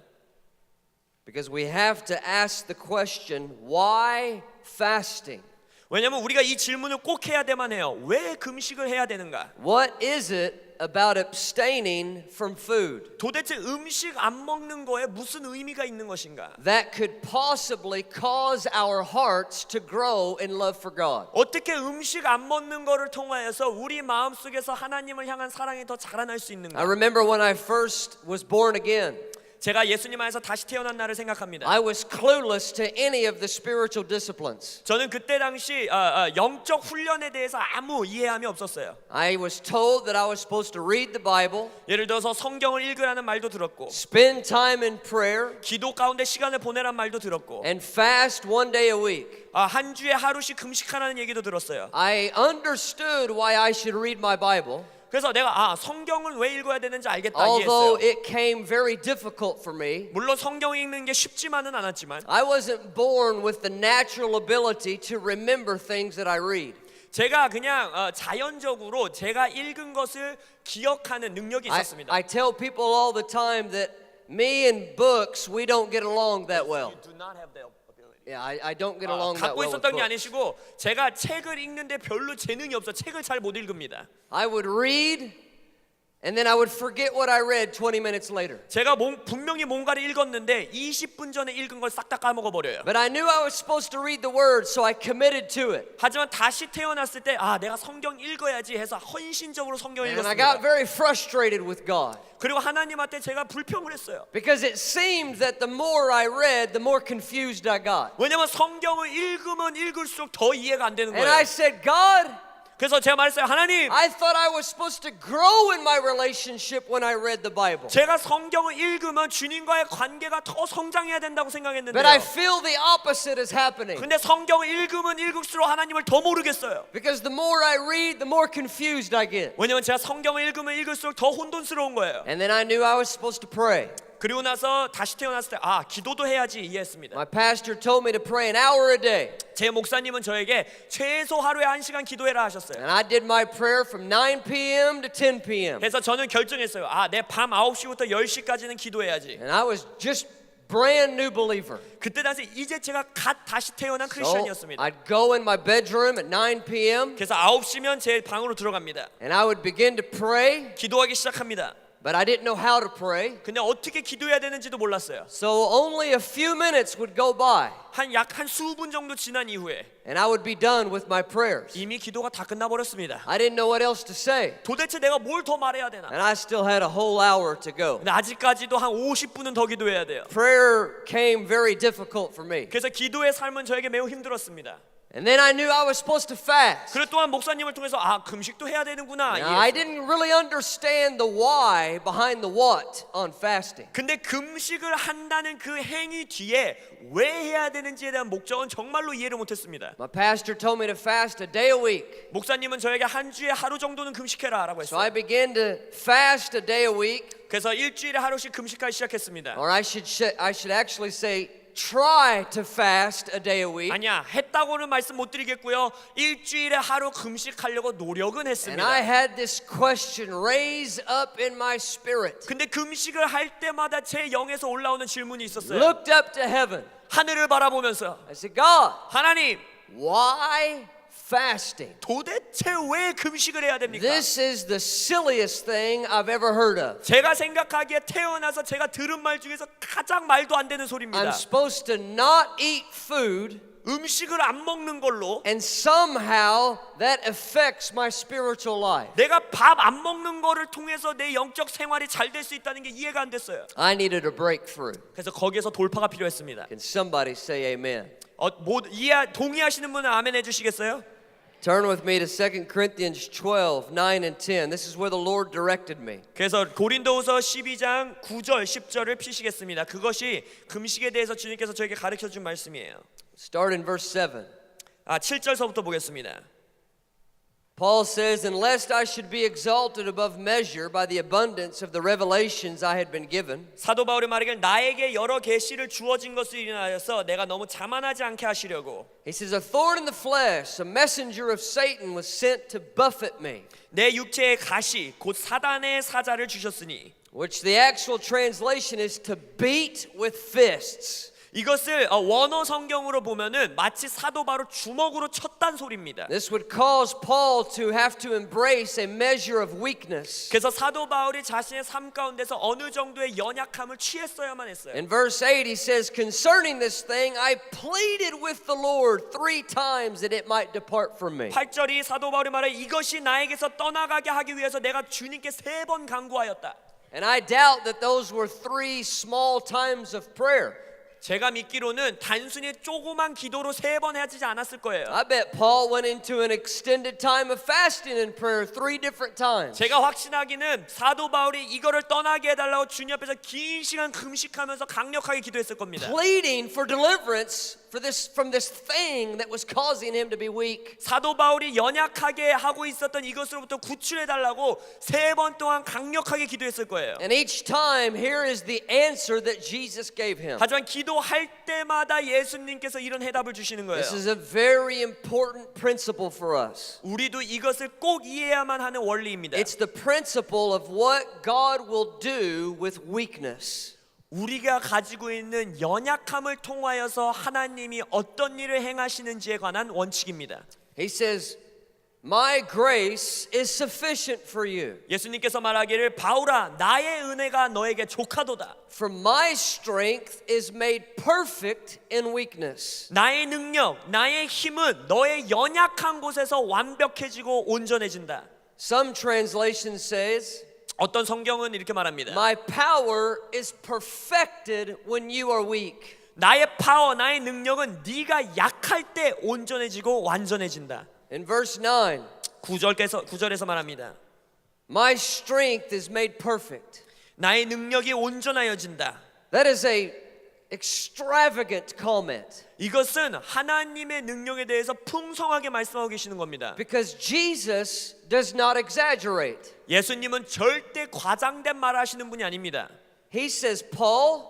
Because we have to ask the question, why fasting? 왜냐하면 우리가 이 질문을 꼭 해야 되만 해요. 왜 금식을 해야 되는가? What is it about abstaining from food 도대체 음식 안 먹는 거에 무슨 의미가 있는 것인가? that could possibly cause our hearts to grow in love for God? 어떻게 음식 안 먹는 거를 통하여서 우리 마음속에서 하나님을 향한 사랑이 더 자라날 수 있는가? I remember when I first was born again. 제가 예수님 안에서 다시 태어난 날을 생각합니다. I was clueless to any of the spiritual disciplines. 저는 그때 당시 영적 훈련에 대해서 아무 이해함이 없었어요. I was told that I was supposed to read the Bible, 예를 들어서 성경을 읽으라는 말도 들었고 spend time in prayer, 기도 가운데 시간을 보내란 말도 들었고 and fast one day a week. 한 주에 하루씩 금식하라는 얘기도 들었어요. I understood why I should read my Bible. 그래서 내가 성경을 왜 읽어야 되는지 알겠다 Although 이해했어요. it came very difficult for me, 물론 성경 읽는 게 쉽지만은 않았지만 I wasn't born with the natural ability to remember things that I read. 제가 그냥 자연적으로 제가 읽은 것을 기억하는 능력이 있었습니다. I tell people all the time that me and books, we don't get along that well. You do not have that ability. Yeah, I don't get along that 갖고 well with 있었던 게 books. 아니시고 제가 책을 읽는데 별로 재능이 없어 책을 잘 못 읽습니다. I would read And then I would forget what I read 20 minutes later. 제가 분명히 뭔가를 읽었는데 20분 전에 읽은 걸 싹 다 까먹어 버려요. But I knew I was supposed to read the word, so I committed to it. 하지만 다시 태어났을 때 내가 성경 읽어야지 해서 헌신적으로 성경을 And I got 읽었습니다. very frustrated with God. 그리고 하나님한테 제가 불평을 했어요. Because it seemed that the more I read, the more confused I got. 왜냐면 성경을 읽으면 읽을수록 더 이해가 안 되는 And I 거예요. said, God, 그래서 제가 말했어요. 하나님, I thought I was supposed to grow in my relationship when I read the Bible. 제가 성경을 읽으면 주님과의 관계가 더 성장해야 된다고 생각했는데요. But I feel the opposite is happening. 근데 성경을 읽으면 읽을수록 하나님을 더 모르겠어요. Because the more I read, the more confused I get. 왜냐면 제가 성경을 읽으면 읽을수록 더 혼돈스러운 거예요. And then I knew I was supposed to pray. 그리고 나서 다시 태어났을 때 기도도 해야지 이해했습니다. My pastor told me to pray an hour a day. 제 목사님은 저에게 최소 하루에 1시간 기도해라 하셨어요. And I did my prayer from 9 p.m. to 10 p.m. 그래서 저는 결정했어요. 내 밤 9시부터 10시까지는 기도해야지. And I was just brand new believer. 그때 당시 이제 제가 다시 태어난 So 크리스천이었습니다. I'd go in my bedroom at 9 p.m. 그래서 9시면 제 방으로 들어갑니다. and I would begin to pray. 기도하기 시작합니다. But I didn't know how to pray. 근데 어떻게 기도해야 되는지도 몰랐어요. So only a few minutes would go by. 약 한 수분 정도 지난 이후에 And I would be done with my prayers. 이미 기도가 다 끝나버렸습니다. I didn't know what else to say. 도대체 내가 뭘 더 말해야 되나? And I still had a whole hour to go. 근데 아직까지도 한 50분은 더 기도해야 돼요. Prayer came very difficult for me. 그래서 기도의 삶은 저에게 매우 힘들었습니다. And then I knew I was supposed to fast. 그리고 또한 목사님을 통해서 금식도 해야 되는구나. Now, I didn't really understand the why behind the what on fasting. 근데 금식을 한다는 그 행위 뒤에 왜 해야 되는지에 대한 목적은 정말로 이해를 못했습니다. My pastor told me to fast a day a week. 목사님은 저에게 한 주에 하루 정도는 금식해라라고 So I 했어요. began to fast a day a week. 그래서 일주일에 하루씩 금식하기 시작했습니다. Or I should actually say try to fast a day a week. 아니야, 했다고는 말씀 못 드리겠고요. 일주일에 하루 금식하려고 노력은 And I 했습니다. had this question raise up in my spirit. 근데 금식을 할 때마다 제 영에서 올라오는 질문이 있었어요. Looked up to heaven. 하늘을 바라보면서 I said, God, 하나님, why fasting? 도대체 왜 금식을 해야 됩니까? This is the silliest thing I've ever heard of. 제가 생각하기에 태어나서 제가 들은 말 중에서 가장 말도 안 되는 소리입니다. I'm supposed to not eat food, 음식을 안 먹는 걸로 and somehow that affects my spiritual life. 내가 밥 안 먹는 거를 통해서 내 영적 생활이 잘 될 수 있다는 게 이해가 안 됐어요. I needed a breakthrough. 그래서 거기에서 돌파가 필요했습니다. Can somebody say amen? 동의하시는 분은 아멘 해주시겠어요? Turn with me to 2 Corinthians 12, 9 and 10. This is where the Lord directed me. 그래서 고린도후서 12장 9절 10절을 피시겠습니다. 그것이 금식에 대해서 주님께서 저에게 가르쳐 준 말씀이에요. Start in verse 7. 7절서부터 보겠습니다. Paul says, "And lest I should be exalted above measure by the abundance of the revelations I had been given, 사도 바울이 말하길 나에게 여러 계시를 주어진 것을 인하여서 내가 너무 자만하지 않게 하시려고 he says, a thorn in the flesh, a messenger of Satan was sent to buffet me." 내 육체의 가시 곧 사단의 사자를 주셨으니 Which the actual translation is to beat with fists. 이것을 원어 성경으로 보면은 마치 사도 바로 주먹으로 쳤단 소리입니다. This would cause Paul to have to embrace a measure of weakness. 그래서 사도 바울이 자신의 삶 가운데서 어느 정도의 연약함을 취했어야만 했어요. In verse 8 he says, "Concerning this thing I pleaded with the Lord 3 times that it might depart from me." 8절이 사도 바울이 말해 이것이 나에게서 떠나가게 하기 위해서 내가 주님께 3번 간구하였다. And I doubt that those were 3 small times of prayer. 제가 믿기로는 단순히 조그만 기도로 3번 해지지 않았을 거예요. I bet Paul went into an extended time of fasting and prayer 3 different times. 제가 확신하기는 사도 바울이 이거를 떠나게 해달라고 주님 앞에서 긴 시간 금식하면서 강력하게 기도했을 겁니다. Pleading for deliverance from this thing that was causing him to be weak. 사도 바울이 연약하게 하고 있었던 이것으로부터 구출해달라고 3번 동안 강력하게 기도했을 거예요. And each time here is the answer that Jesus gave him. 하지만 기도할 때마다 예수님께서 이런 해답을 주시는 거예요. This is a very important principle for us. 우리도 이것을 꼭 이해해야만 하는 원리입니다. It's the principle of what God will do with weakness. 우리가 가지고 있는 연약함을 통하여서 하나님이 어떤 일을 행하시는지에 관한 원칙입니다. He says, My grace is sufficient for you. 예수님께서 말하기를 바울아 나의 은혜가 너에게 족하도다. For my strength is made perfect in weakness. 나의 능력, 나의 힘은 너의 연약한 곳에서 완벽해지고 온전해진다. Some translation says, 어떤 성경은 이렇게 말합니다. My power is perfected when you are weak. 나의 파워, 나의 능력은 네가 약할 때 온전해지고 완전해진다. In verse 9, 9절에서 말합니다. my strength is made perfect. 나의 능력이 온전하여진다. That is a extravagant comment. 이것은 하나님의 능력에 대해서 풍성하게 말씀하고 계시는 겁니다. Because Jesus does not exaggerate. 예수님은 절대 과장된 말을 하시는 분이 아닙니다. He says, Paul,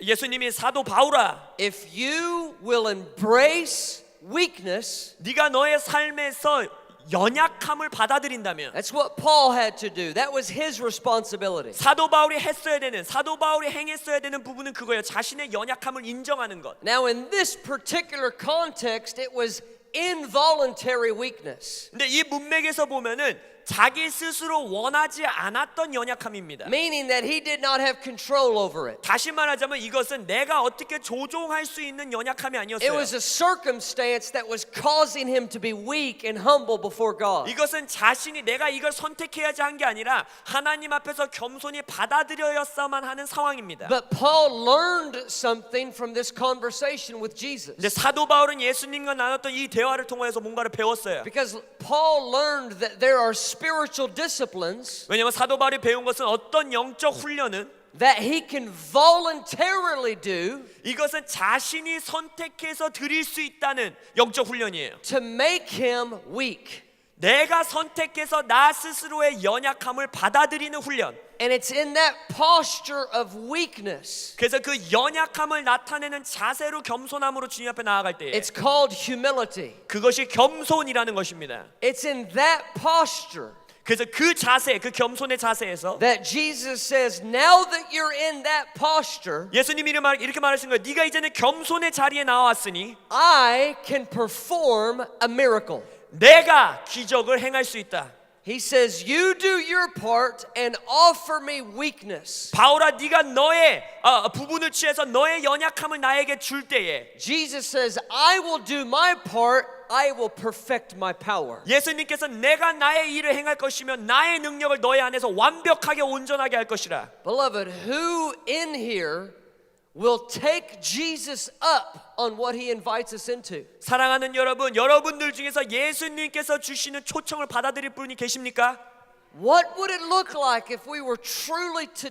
예수님이 사도 바울아, if you will embrace weakness, 네가 너의 삶에서 연약함을 받아들인다면, that's what Paul had to do. That was his responsibility. 사도 바울이 했어야 되는, 사도 바울이 행했어야 되는 부분은 그거예요. 자신의 연약함을 인정하는 것. Now in this particular context, it was involuntary weakness. 근데 이 문맥에서 보면은 자기 스스로 원하지 않았던 연약함입니다. Meaning that he did not have control over it. 다시 말하자면 이것은 내가 어떻게 조종할 수 있는 연약함이 It 아니었어요. was a circumstance that was causing him to be weak and humble before God. 이것은 자신이 내가 이걸 선택해야지 한 게 아니라 하나님 앞에서 겸손히 받아들여야만 하는 상황입니다. But Paul learned something from this conversation with Jesus. 근데 사도 바울은 예수님과 나눴던 이 대화를 통해서 뭔가를 배웠어요. Because Paul learned that there are spiritual disciplines 왜냐하면 사도 바울이 배운 것은 어떤 영적 훈련은 that he can voluntarily do 이것은 자신이 선택해서 드릴 수 있다는 영적 훈련이에요. to make him weak. 내가 선택해서 나 스스로의 연약함을 받아들이는 훈련. And it's in that posture of weakness. 그래서 그 연약함을 나타내는 자세로 겸손함으로 주님 앞에 나아갈 때에 It's called humility. 그것이 겸손이라는 것입니다. It's in that posture 그래서 그 자세, 그 겸손의 자세에서 that Jesus says, now that you're in that posture, 예수님이 이렇게 말하신 거예요. 네가 이제는 겸손의 자리에 나왔으니 I can perform a miracle. 내가 기적을 행할 수 있다. He says, you do your part and offer me weakness. 바울아, 네가 너의 부분을 취해서 너의 연약함을 나에게 줄 때에 Jesus says, I will do my part. I will perfect my power. 예수님께서 내가 나의 일을 행할 것이며 나의 능력을 너의 안에서 완벽하게 온전하게 할 것이라. Beloved, who in here will take Jesus up on what he invites us into? 사랑하는 여러분, 여러분들 중에서 예수님께서 주시는 초청을 받아들일 분이 계십니까? What would it look like if we were truly to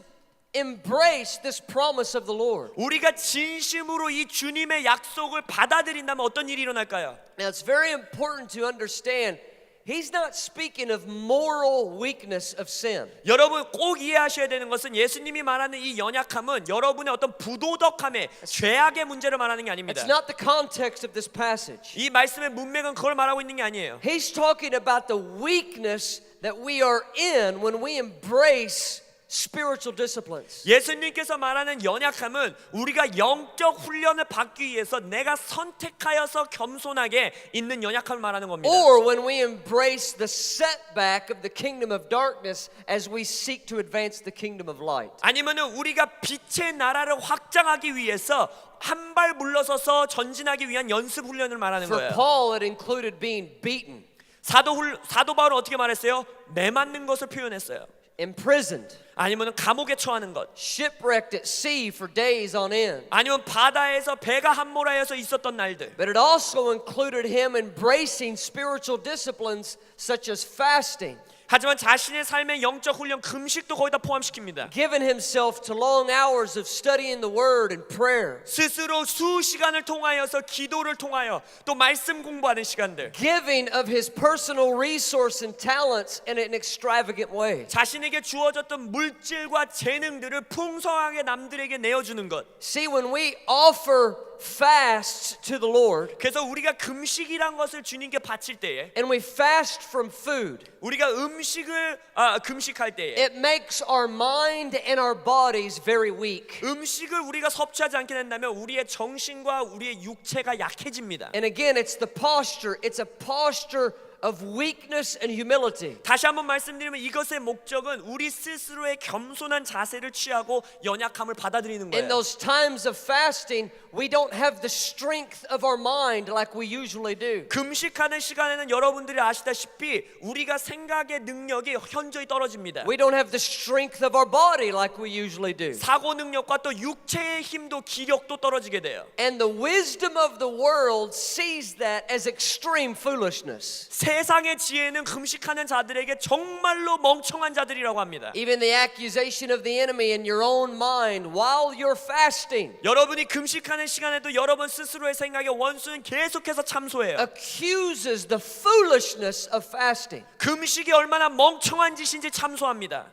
embrace this promise of the Lord? 우리가 진심으로 이 주님의 약속을 받아들인다면 어떤 일이 일어날까요? Now it's very important to understand he's not speaking of moral weakness of sin. 여러분 꼭 이해하셔야 되는 것은 예수님이 말하는 이 연약함은 여러분의 어떤 부도덕함의 죄악의 문제를 말하는 게 아닙니다. It's not the context of this passage. 이 말씀의 문맥은 그걸 말하고 있는 게 아니에요. He's talking about the weakness that we are in when we embrace spiritual disciplines. 예수님께서 말하는 연약함은 우리가 영적 훈련을 받기 위해서 내가 선택하여서 겸손하게 있는 연약함을 말하는 겁니다. Or when we embrace the setback of the kingdom of darkness as we seek to advance the kingdom of light. 아니면은 우리가 빛의 나라를 확장하기 위해서 한 발 물러서서 전진하기 위한 연습 훈련을 말하는 For 거예요. Paul it included being beaten, 사도 바울은 어떻게 말했어요? 매맞는 것을 표현했어요. imprisoned, 아니면 감옥에 처하는 것, shipwrecked at sea for days on end. 아니면 바다에서 배가 함몰하여서 있었던 날들. But it also included him embracing spiritual disciplines such as fasting, 하지만 자신의 삶의 영적 훈련, 금식도 거기다 포함시킵니다. giving himself to long hours of studying the word and prayer, 스스로 수시간을 통하여서 기도를 통하여 또 말씀 공부하는 시간들, giving of his personal resource and talents in an extravagant way. 자신에게 주어졌던 물질과 재능들을 풍성하게 남들에게 내어주는 것. See, when we offer fasts to the Lord, 그래서 우리가 금식이란 것을 주님께 바칠 때에, and we fast from food, 우리가 음식을 금식할 때에 it makes our mind and our bodies very weak. 음식을 우리가 섭취하지 않게 된다면 우리의 정신과 우리의 육체가 약해집니다. And again, it's the posture. It's a posture of weakness and humility. 다시 한번 말씀드리면 이것의 목적은 우리 스스로의 겸손한 자세를 취하고 연약함을 받아들이는 In 거예요. those times of fasting, we don't have the strength of our mind like we usually do. 금식하는 시간에는 여러분들이 아시다시피 우리가 생각의 능력이 현저히 떨어집니다. We don't have the strength of our body like we usually do. 사고 능력과 또 육체의 힘도 기력도 떨어지게 돼요. And the wisdom of the world sees that as extreme foolishness. 세상의 지혜는 금식하는 자들에게 정말로 멍청한 자들이라고 합니다. Even the accusation of the enemy in your own mind while you're fasting 여러분이 금식하는 시간에도 여러분 스스로의 생각에 원수는 계속해서 참소해요. accuses the foolishness of fasting. 금식이 얼마나 멍청한 짓인지 참소합니다.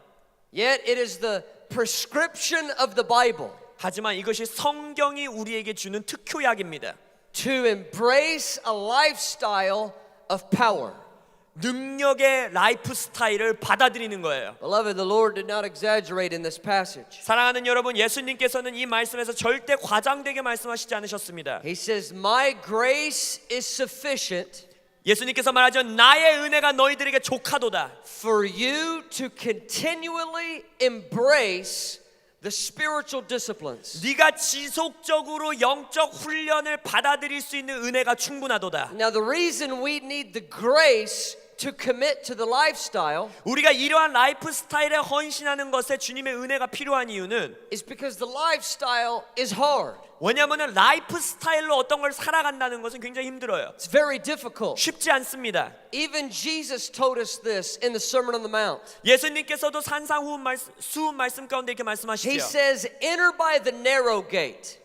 Yet it is the prescription of the Bible 하지만 이것이 성경이 우리에게 주는 특효약입니다. to embrace a lifestyle of power. 능력의 라이프 스타일을 받아들이는 거예요. Beloved, the Lord did not exaggerate in this passage. 사랑하는 여러분, 예수님께서는 이 말씀에서 절대 과장되게 말씀하시지 않으셨습니다. He says, "My grace is sufficient 예수님께서 말하죠. 나의 은혜가 너희들에게 족하도다. for you to continually embrace the spiritual disciplines." 네가 지속적으로 영적 훈련을 받아들일 수 있는 은혜가 충분하도다. Now, the reason we need the grace to commit to the lifestyle 우리가 이러한 라이프 스타일에 헌신하는 것에 주님의 은혜가 필요한 이유는 is because the lifestyle is hard. 왜냐하면 라이프 스타일로 어떤 걸 살아간다는 것은 굉장히 힘들어요. It's very difficult. 쉽지 않습니다. Even Jesus told us this in the Sermon on the Mount. 예수님께서도 산상수훈 말씀 가운데 이렇게 He 말씀하시죠. says, "Enter by the narrow gate."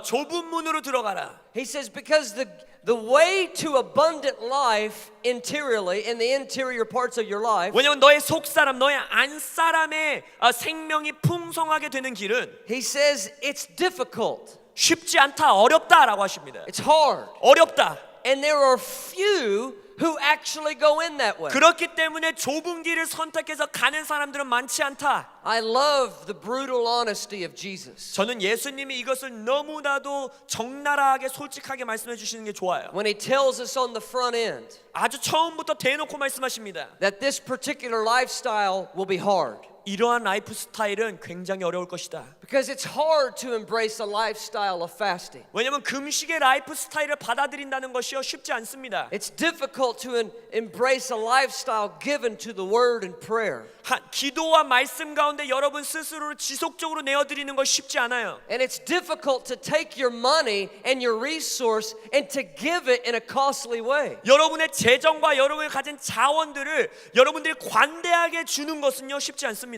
좁은 문으로 들어가라. He says, because the way to abundant life interiorly, in the interior parts of your life, 왜냐하면 너의 속사람, 너의 안사람의 생명이 풍성하게 되는 길은 he says it's difficult. 쉽지 않다, 어렵다라고 하십니다. It's hard. 어렵다. And there are few who actually go in that way. 그렇기 때문에 좁은 길을 선택해서 가는 사람들은 많지 않다. I love the brutal honesty of Jesus. 저는 예수님이 이것을 너무나도 적나라하게 솔직하게 말씀해 주시는 게 좋아요. When he tells us on the front end 아주 처음부터 대놓고 말씀하십니다. that this particular lifestyle will be hard. 이러한 라이프 스타일은 굉장히 어려울 것이다. Because it's hard to embrace a lifestyle of fasting. 왜냐하면 금식의 라이프 스타일을 받아들인다는 것이요 쉽지 않습니다. It's difficult to embrace a lifestyle given to the word and prayer. 기도와 말씀 가운데 여러분 스스로를 지속적으로 내어드리는 것이 쉽지 않아요. And it's difficult to take your money and your resource and to give it in a costly way. 여러분의 재정과 여러분이 가진 자원들을 여러분들이 관대하게 주는 것은요 쉽지 않습니다.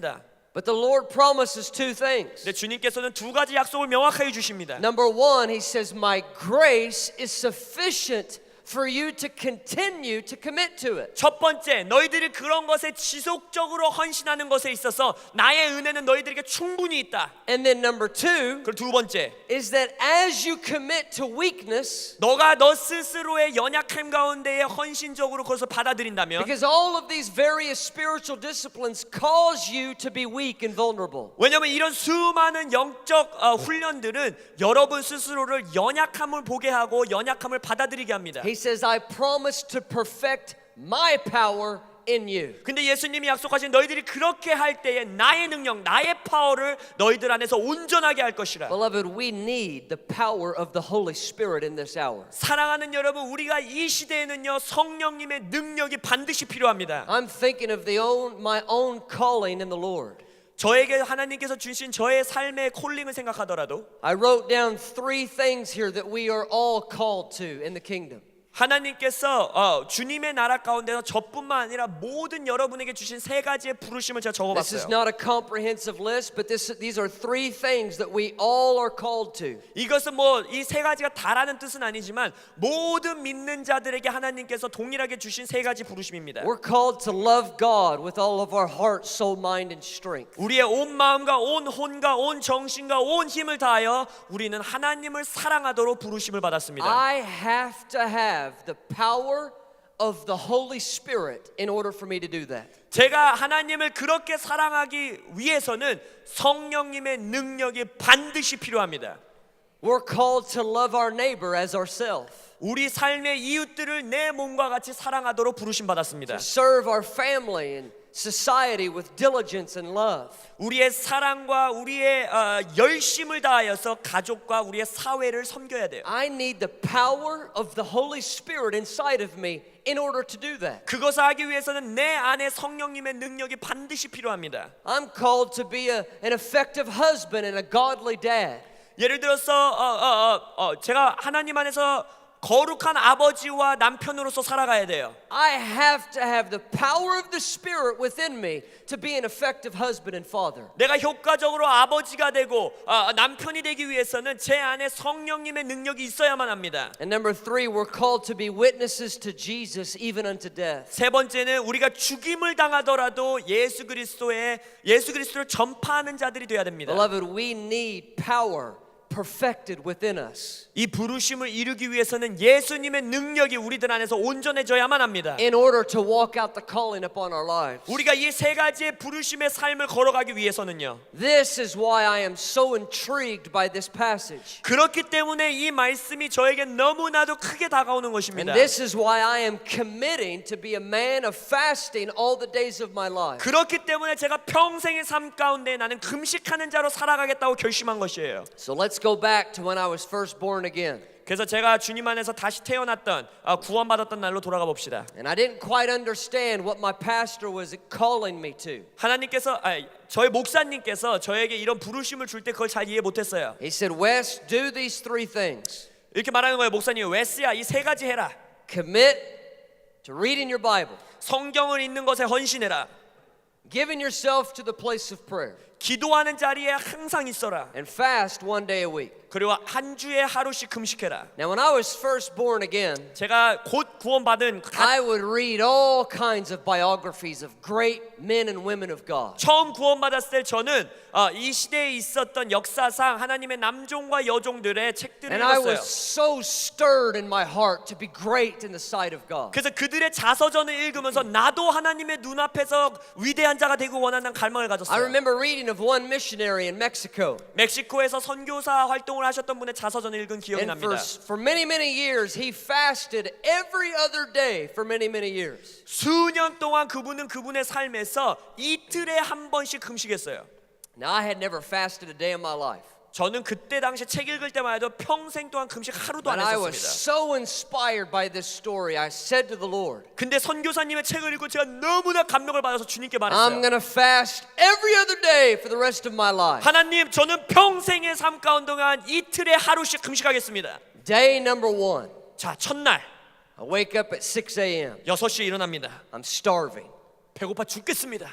But the Lord promises two things. 근데 주님께서는 두 가지 약속을 명확하게 주십니다. Number one, He says, "My grace is sufficient for you to continue to commit to it." 첫 번째, 너희들이 그런 것에 지속적으로 헌신하는 것에 있어서 나의 은혜는 너희들에게 충분히 있다. And then number two 그리고 두 번째, is that as you commit to weakness, 너가 너 스스로의 연약함 가운데에 헌신적으로 그것을 받아들인다면, because all of these various spiritual disciplines cause you to be weak and vulnerable. 왜냐하면 이런 수많은 영적 훈련들은 여러분 스스로를 연약함을 보게 하고 연약함을 받아들이게 합니다. He says, "I promise to perfect my power in you." 근데 예수님이 약속하신 너희들이 그렇게 할 때에 나의 능력, 나의 파워를 너희들 안에서 온전하게 할 것이라. Beloved, we need the power of the Holy Spirit in this hour. 사랑하는 여러분, 우리가 이 시대에는요 성령님의 능력이 반드시 필요합니다. I'm thinking of my own calling in the Lord. 저에게 하나님께서 주신 저의 삶의 콜링을 생각하더라도 I wrote down 3 things here that we are all called to in the kingdom. 하나님께서 주님의 나라 가운데서 저뿐만 아니라 모든 여러분에게 주신 3가지의 부르심을 제가 This is 적어봤어요. not a comprehensive list, but these are 3 things that we all are called to. 이것은 뭐 이 3가지가 다라는 뜻은 아니지만 모든 믿는 자들에게 하나님께서 동일하게 주신 3가지 부르심입니다. We're called to love God with all of our heart, soul, mind, and strength. 우리의 온 마음과 온 혼과 온 정신과 온 힘을 다하여 우리는 하나님을 사랑하도록 부르심을 받았습니다. I have to have the power of the Holy Spirit in order for me to do that. 제가 하나님을 그렇게 사랑하기 위해서는 성령님의 능력이 반드시 필요합니다. We're called to love our neighbor as ourselves. 우리 삶의 이웃들을 내 몸과 같이 사랑하도록 부르심 받았습니다. To serve our family and society with diligence and love. 우리의 사랑과 우리의 열심을 다하여서 가족과 우리의 사회를 섬겨야 돼요. I need the power of the Holy Spirit inside of me in order to do that. 그것을 하기 위해서는 내 안에 성령님의 능력이 반드시 필요합니다. I'm called to be an effective husband and a godly dad. 예를 들어서 제가 하나님 안에서 거룩한 아버지와 남편으로서 살아가야 돼요. I have to have the power of the Spirit within me to be an effective husband and father. 내가 효과적으로 아버지가 되고 남편이 되기 위해서는 제 안에 성령님의 능력이 있어야만 합니다. And number 3, we're called to be witnesses to Jesus even unto death. 세 번째는 우리가 죽임을 당하더라도 예수 그리스도를 전파하는 자들이 되어야 됩니다. Beloved, we need power perfected within us. 이 부르심을 이루기 위해서는 예수님의 능력이 우리들 안에서 온전해져야만 합니다. In order to walk out the calling upon our lives. 우리가 이 세 가지의 부르심의 삶을 걸어가기 위해서는요. This is why I am so intrigued by this passage. 그렇기 때문에 이 말씀이 저에게 너무나도 크게 다가오는 것입니다. And this is why I am committing to be a man of fasting all the days of my life. 그렇기 때문에 제가 평생의 삶 가운데 나는 금식하는 자로 살아가겠다고 결심한 것이에요. So let's go back to when I was first born again. 그래서 제가 주님 안에서 다시 태어났던 구원받았던 날로 돌아가 봅시다. And I didn't quite understand what my pastor was calling me to. 하나님께서 저희 목사님께서 저에게 이런 부르심을 줄 때 그걸 잘 이해 못했어요. He said, Wes, do these 3 things. 이렇게 말하는 거예요. 목사님, 웨스야 이 세 가지 해라. Commit to reading your Bible. 성경을 읽는 것에 헌신해라. Giving yourself to the place of prayer. 기도하는 자리에 항상 있어라. And fast 1 day a week. 그리고 한 주에 하루씩 금식해라. Now when I was first born again, 제가 곧 구원받은 I would read all kinds of biographies of great men and women of God. 처음 구원받았을 때 저는 이 시대에 있었던 역사상 하나님의 남종과 여종들의 책들을 And I 읽었어요. was so stirred in my heart to be great in the sight of God. 그래서 그들의 자서전을 읽으면서 나도 하나님의 눈앞에서 위대한 자가 되고 원하는 갈망을 I 가졌어요. remember reading of one missionary in Mexico. 멕시코에서 선교사 활동을 하셨던 분의 자서전을 읽은 기억이 And 납니다. for many years, he fasted every other day for many years. 수년 동안 그분은 그분의 삶에서 이틀에 한 번씩 금식했어요. Now I had never fasted a day in my life. 저는 그때 당시 책 읽을 때만 해도 평생 동안 금식 하루도 안 But I was 했었습니다. so inspired by this story, I said to the Lord, 근데 선교사님의 책을 읽고 제가 너무나 감명을 받아서 주님께 I'm 말했어요. going to fast every other day for the rest of my life. 하나님, 저는 평생의 삶 가운데 동안 이틀에 하루씩 금식하겠습니다. Day number 1. 자, 첫날 I wake up at 6 a.m. 6시에 일어납니다. I'm starving. 배고파 죽겠습니다.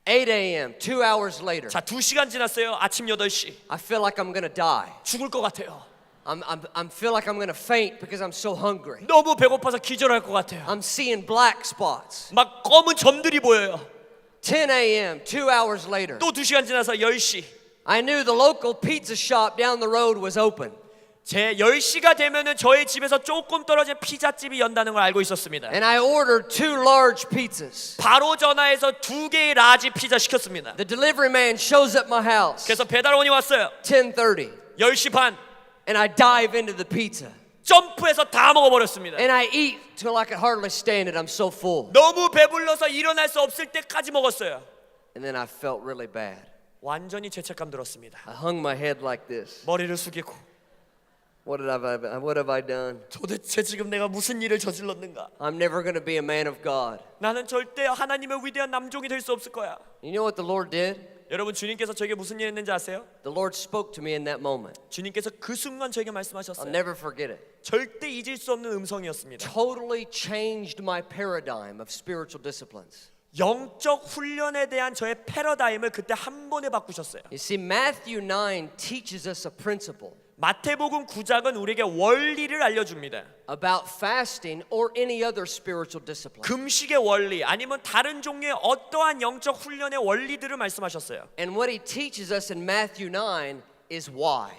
8 a.m. 2 hours later. 자, 2시간 지났어요. 아침 8시. I feel like I'm going to die. 죽을 것 같아요. I feel like I'm going to faint because I'm so hungry. 너무 배고파서 기절할 것 같아요. I'm seeing black spots. 막 검은 점들이 보여요. 10 a.m. 2 hours later. 또 2시간 지나서 10시. I knew the local pizza shop down the road was open. 제 10시가 되면은 저희 집에서 조금 떨어진 피자집이 연다는 걸 알고 있었습니다. And I ordered 2 large pizzas. 바로 전화해서 2개의 라지 피자 시켰습니다. The delivery man shows up my house. 그래서 배달원이 왔어요. 10:30. 10시 반. And I dive into the pizza. 점프해서 다 먹어버렸습니다. And I eat till I could hardly stand it. I'm so full. 너무 배불러서 일어날 수 없을 때까지 먹었어요. And then I felt really bad. 완전히 죄책감 들었습니다. I hung my head like this. 머리를 숙이고 What have I done? 도대체 지금 내가 무슨 일을 저질렀는가? I'm never going to be a man of God. 나는 절대 하나님의 위대한 남종이 될 수 없을 거야. You know what the Lord did? 여러분, 주님께서 저에게 무슨 일 했는지 아세요? The Lord spoke to me in that moment. 주님께서 그 순간 저에게 I'll 말씀하셨어요. never forget it. 절대 잊을 수 없는 음성이었습니다. Totally changed my paradigm of spiritual disciplines. 영적 훈련에 대한 저의 패러다임을 그때 한 번에 바꾸셨어요. You see, Matthew 9 teaches us a principle 마태복음 9장은 우리에게 원리를 알려줍니다. about fasting or any other spiritual discipline. 금식의 원리 아니면 다른 종류의 어떠한 영적 훈련의 원리들을 말씀하셨어요. And what he teaches us in Matthew 9 is why.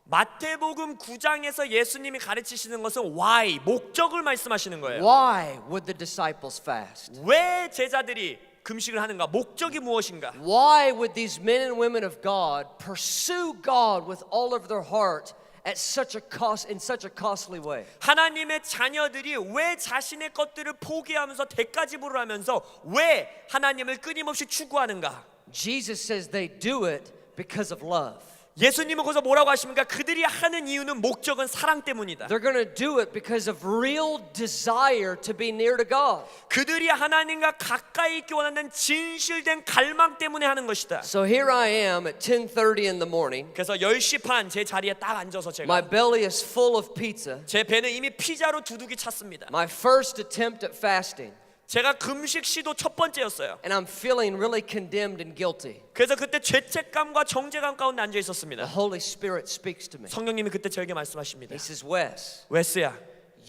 마태복음 9장에서 예수님이 가르치시는 것은 why, 목적을 말씀하시는 거예요. Why would the disciples fast? 왜 제자들이 금식을 하는가? 목적이 무엇인가? Why would these men and women of God pursue God with all of their heart at such a cost in such a costly way? 하나님의 자녀들이 왜 자신의 것들을 포기하면서 대가 지불을 하면서 왜 하나님을 끊임없이 추구하는가? Jesus says they do it because of love. 예수님은 거기서 뭐라고 하십니까? 그들이 하는 이유는 목적은 사랑 때문이다. They're going to do it because of real desire to be near to God. 그들이 하나님과 가까이 있기 원하는 진실된 갈망 때문에 하는 것이다. So here I am at 10:30 in the morning. 그래서 10시 반 제 자리에 딱 앉아서 My 제가 belly is full of pizza. 제 배는 이미 피자로 두둑이 찼습니다. My first attempt at fasting. 제가 금식 시도 첫 번째였어요. And I'm feeling really condemned and guilty. 그래서 그때 죄책감과 정죄감 가운데 앉아 있었습니다. The Holy Spirit speaks to me. 성령님이 그때 저에게 말씀하십니다. He says, Wes, 웨스야,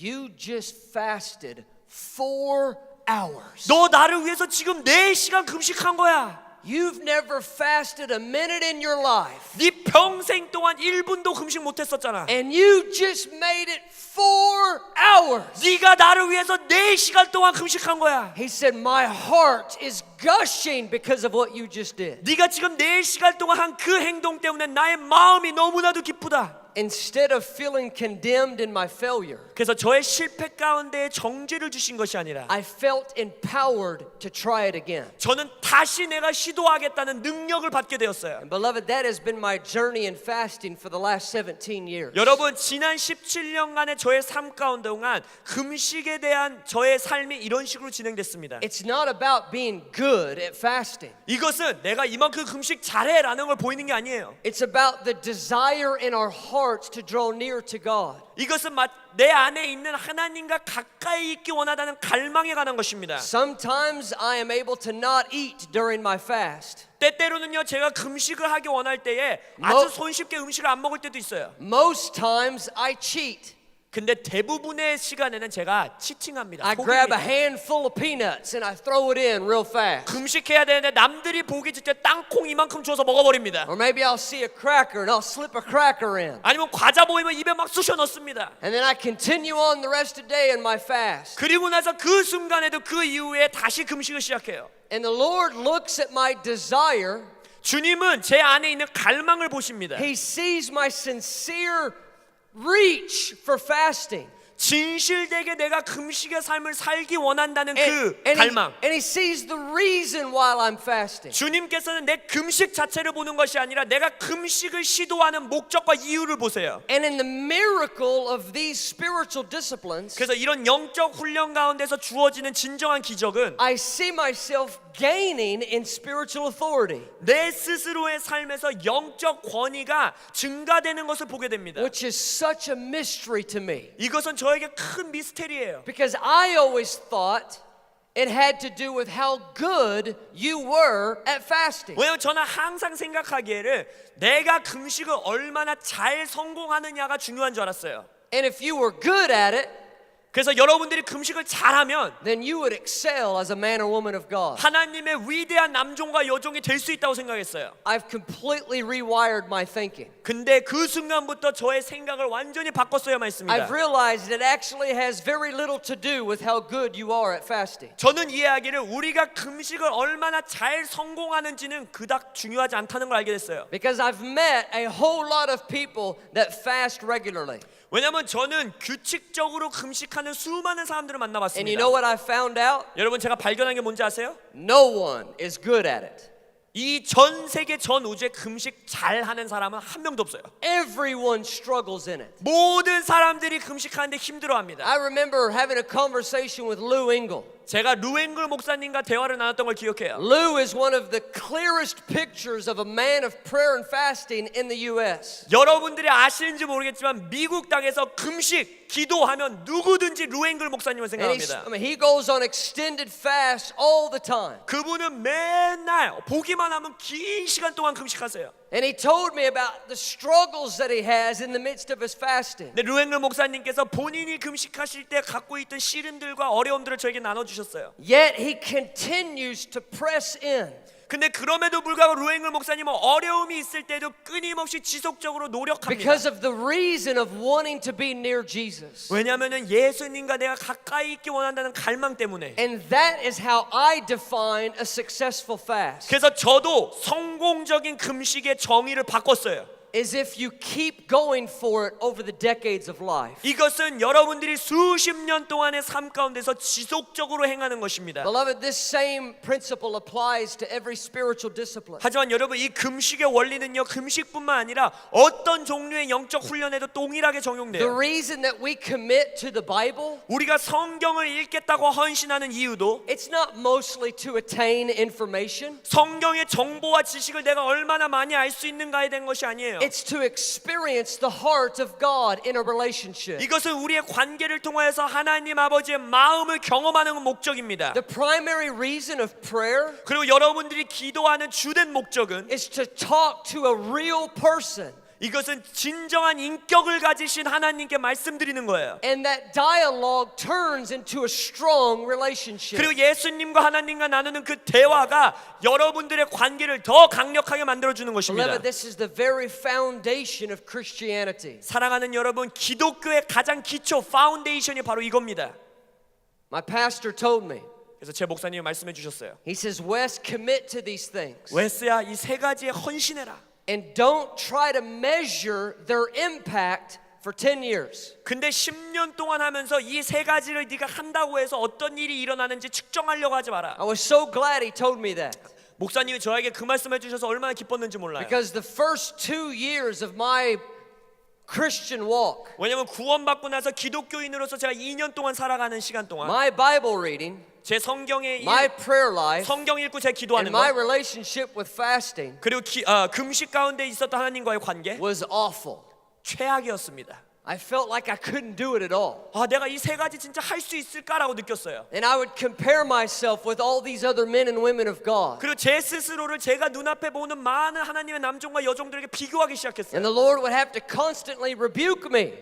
you just fasted 4 hours. 너 나를 위해서 지금 4시간 금식한 거야. You've never fasted a minute in your life. 네 평생 동안 1분도 금식 못했었잖아. And you just made it 4 hours. 네가 나를 위해서 4시간 동안 금식한 거야. He said, my heart is gushing because of what you just did. 네가 지금 4시간 동안 한 그 행동 때문에 나의 마음이 너무나도 기쁘다. Instead of feeling condemned in my failure, 그래서 저의 실패 가운데 정죄를 주신 것이 아니라 I felt empowered to try it again. 저는 다시 내가 시도하겠다는 능력을 받게 되었어요. And beloved, that has been my journey in fasting for the last 17 years. 여러분, 지난 17년간의 저의 삶 가운데 동안 금식에 대한 저의 삶이 이런 식으로 진행됐습니다. It's not about being good at fasting. 이것은 내가 이만큼 금식 잘해라는 걸 보이는 게 아니에요. It's about the desire in our hearts to draw near to God. 이것은 내 안에 있는 하나님과 가까이 있기 원하다는 갈망에 관한 것입니다. Sometimes I am able to not eat during my fast. 때때로는요, 제가 금식을 하기 원할 때에 아주 손쉽게 음식을 안 먹을 때도 있어요. Most times I cheat. 근데 대부분의 시간에는 제가 치팅합니다. I grab a handful of peanuts and I throw it in real fast. 금식해야 되는데 남들이 보기 직전 땅콩 이만큼 줘서 먹어버립니다. Or maybe I'll see a cracker and I'll slip a cracker in. 아니면 과자 보이면 입에 막 쑤셔 넣습니다. And then I continue on the rest of the day in my fast. 그리고 나서 그 순간에도 그 이후에 다시 금식을 시작해요. And the Lord looks at my desire. 주님은 제 안에 있는 갈망을 보십니다. He sees my sincere reach for fasting. 진실되게 내가 금식의 삶을 살기 원한다는 그 갈망. And he sees the reason why I'm fasting. 주님께서는 내 금식 자체를 보는 것이 아니라 내가 금식을 시도하는 목적과 이유를 보세요. And in the miracle of these spiritual disciplines, 그래서 이런 영적 훈련 가운데서 주어지는 진정한 기적은 I see myself gaining in spiritual authority. 내 스스로의 삶에서 영적 권위가 증가되는 것을 보게 됩니다. Which is such a mystery to me. 이것은 저에게 큰 미스테리예요. Because I always thought it had to do with how good you were at fasting. 왜냐면 저는 항상 생각하기에는 내가 금식을 얼마나 잘 성공하느냐가 중요한 줄 알았어요. And if you were good at it, 그래서 여러분들이 금식을 잘하면 then you would excel as a man or woman of God. 하나님의 위대한 남종과 여종이 될 수 있다고 생각했어요. I've completely rewired my thinking. 근데 그 순간부터 저의 생각을 완전히 바꿨어야만 했습니다. I've realized it actually has very little to do with how good you are at fasting. 저는 이해하기를 우리가 금식을 얼마나 잘 성공하는지는 그닥 중요하지 않다는 걸 알게 됐어요. Because I've met a whole lot of people that fast regularly. 왜냐하면 저는 규칙적으로 금식하는 수많은 사람들을 And you 만나봤습니다. know what I found out? 여러분, 제가 발견한 게 뭔지 아세요? No one is good at it. 이 전 세계 전 우주에 금식 잘하는 사람은 한 명도 없어요. Everyone struggles in it. 모든 사람들이 금식하는데 힘들어합니다. I remember having a conversation with Lou Engle. 제가 루앵글 목사님과 대화를 나눴던 걸 기억해요. Lou is one of the clearest pictures of a man of prayer and fasting in the U.S. 여러분들이 아시는지 모르겠지만 미국 땅에서 금식, 기도하면 누구든지 루앵글 목사님을 생각합니다. He goes on extended fast all the time. 그분은 맨날 보기만 하면 긴 시간 동안 금식하세요. And he told me about the struggles that he has in the midst of his fasting. 네, 루앵글 목사님께서 본인이 금식하실 때 갖고 있던 시름들과 어려움들을 저에게 나눠주셨어요. Yet he continues to press in. 근데 그럼에도 불구하고 루앵글 목사님은 어려움이 있을 때도 끊임없이 지속적으로 노력합니다. because of the reason of wanting to be near Jesus. 왜냐하면 예수님과 내가 가까이 있기 원한다는 갈망 때문에. And that is how I define a successful fast. 그래서 저도 성공적인 금식의 정의를 바꿨어요. Is if you keep going for it over the decades of life. 이것은 여러분들이 수십 년 동안의 삶 가운데서 지속적으로 행하는 것입니다. Beloved, this same principle applies to every spiritual discipline. 하지만 여러분 이 금식의 원리는요 금식뿐만 아니라 어떤 종류의 영적 훈련에도 동일하게 The 적용돼요. reason that we commit to the Bible, 우리가 성경을 읽겠다고 헌신하는 이유도 it's not mostly to attain information. 성경의 정보와 지식을 내가 얼마나 많이 알 수 있는가에 대한 것이 아니에요. It's to experience the heart of God in a relationship. 이것은 우리의 관계를 통하여서 하나님 아버지의 마음을 경험하는 목적입니다. The primary reason of prayer 그리고 여러분들이 기도하는 주된 목적은 is to talk to a real person. 이것은 진정한 인격을 가지신 하나님께 말씀드리는 거예요. And that dialogue turns into a strong relationship. 그리고 예수님과 하나님과 나누는 그 대화가 여러분들의 관계를 더 강력하게 만들어주는 것입니다. Beloved, this is the very foundation of Christianity. 사랑하는 여러분, 기독교의 가장 기초 파운데이션이 바로 이겁니다. My pastor told me. 그래서 제 목사님이 말씀해 주셨어요. He says, Wes, commit to these things. 웨스야, 이 세 가지에 헌신해라. And don't try to measure their impact for 10 years. 근데 10년 동안 하면서 이 세 가지를 네가 한다고 해서 어떤 일이 일어나는지 측정하려고 하지 마라. I was so glad he told me that. 목사님이 저에게 그 말씀해 주셔서 얼마나 기뻤는지 몰라요. Because the first 2 years of my Christian walk, 왜냐면 구원받고 나서 기독교인으로서 제가 2년 동안 살아가는 시간 동안 my Bible reading, 제 성경의 my prayer life, 성경 읽고 제 and 기도하는 my 것 relationship with fasting 그리고 금식 가운데 있었던 하나님과의 관계 was awful. 최악이었습니다. I felt like I couldn't do it at all. 아, 내가 이 세 가지 진짜 할 수 있을까라고 느꼈어요. And I would compare myself with all these other men and women of God. 그리고 제 스스로를 제가 눈앞에 보는 많은 하나님의 남종과 여종들에게 비교하기 And 시작했어요. the Lord would have to constantly rebuke me.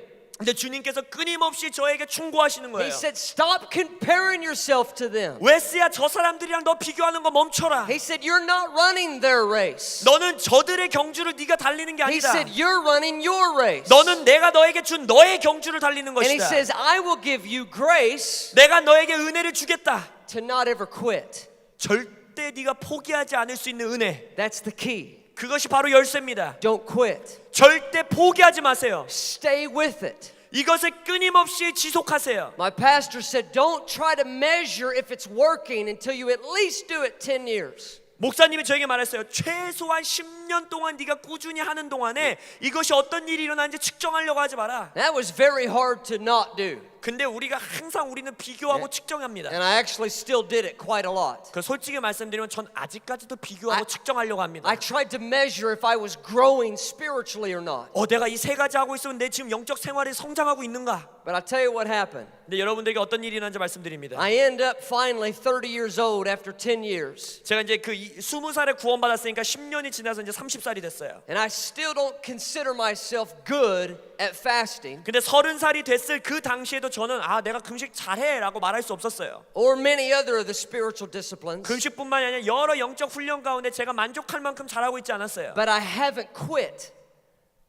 근데 주님께서 끊임없이 저에게 충고하시는 He 거예요. said, stop comparing yourself to them. 웨스야, 저 사람들이랑 너 비교하는 거 멈춰라. He said, you're not running their race. 너는 저들의 경주를 네가 달리는 게 He 아니다. said, you're running your race. 너는 내가 너에게 준 너의 경주를 달리는 And he 것이다. says, I will give you grace 내가 너에게 은혜를 주겠다. to not ever quit. 절대 네가 포기하지 않을 수 있는 은혜. That's the key. 그것이 바로 열쇠입니다. Don't quit. 절대 포기하지 마세요. Stay with it. 이것을 끊임없이 지속하세요. My pastor said, don't try to measure if it's working until you at least do it 10 years. 목사님이 저에게 말했어요. 최소한 10년 동안 네가 꾸준히 하는 동안에 이것이 어떤 일이 일어나는지 측정하려고 하지 마라. That was very hard to not do. 근데 우리가 항상 우리는 비교하고 측정합니다. And I actually still did it quite a lot. 그 솔직히 말씀드리면 전 아직까지도 비교하고 측정하려고 합니다. I tried to measure if I was growing spiritually or not. 내가 이 세 가지 하고 있으면 내 지금 영적 생활이 성장하고 있는가? But I'll tell you what happened. 근데 여러분들에게 어떤 일이 일어난지 말씀드립니다. I end up finally 30 years old after 10 years. 제가 이제 그 20살에 구원받았으니까 10년이 지나서 이제 30살이 됐어요. And I still don't consider myself good at fasting. 근데 30살이 됐을 그 당시에도 저는 내가 금식 잘해라고 말할 수 없었어요. Or many other of the spiritual disciplines. 금식뿐만이 아니라 여러 영적 훈련 가운데 제가 만족할 만큼 잘하고 있지 않았어요. But I haven't quit.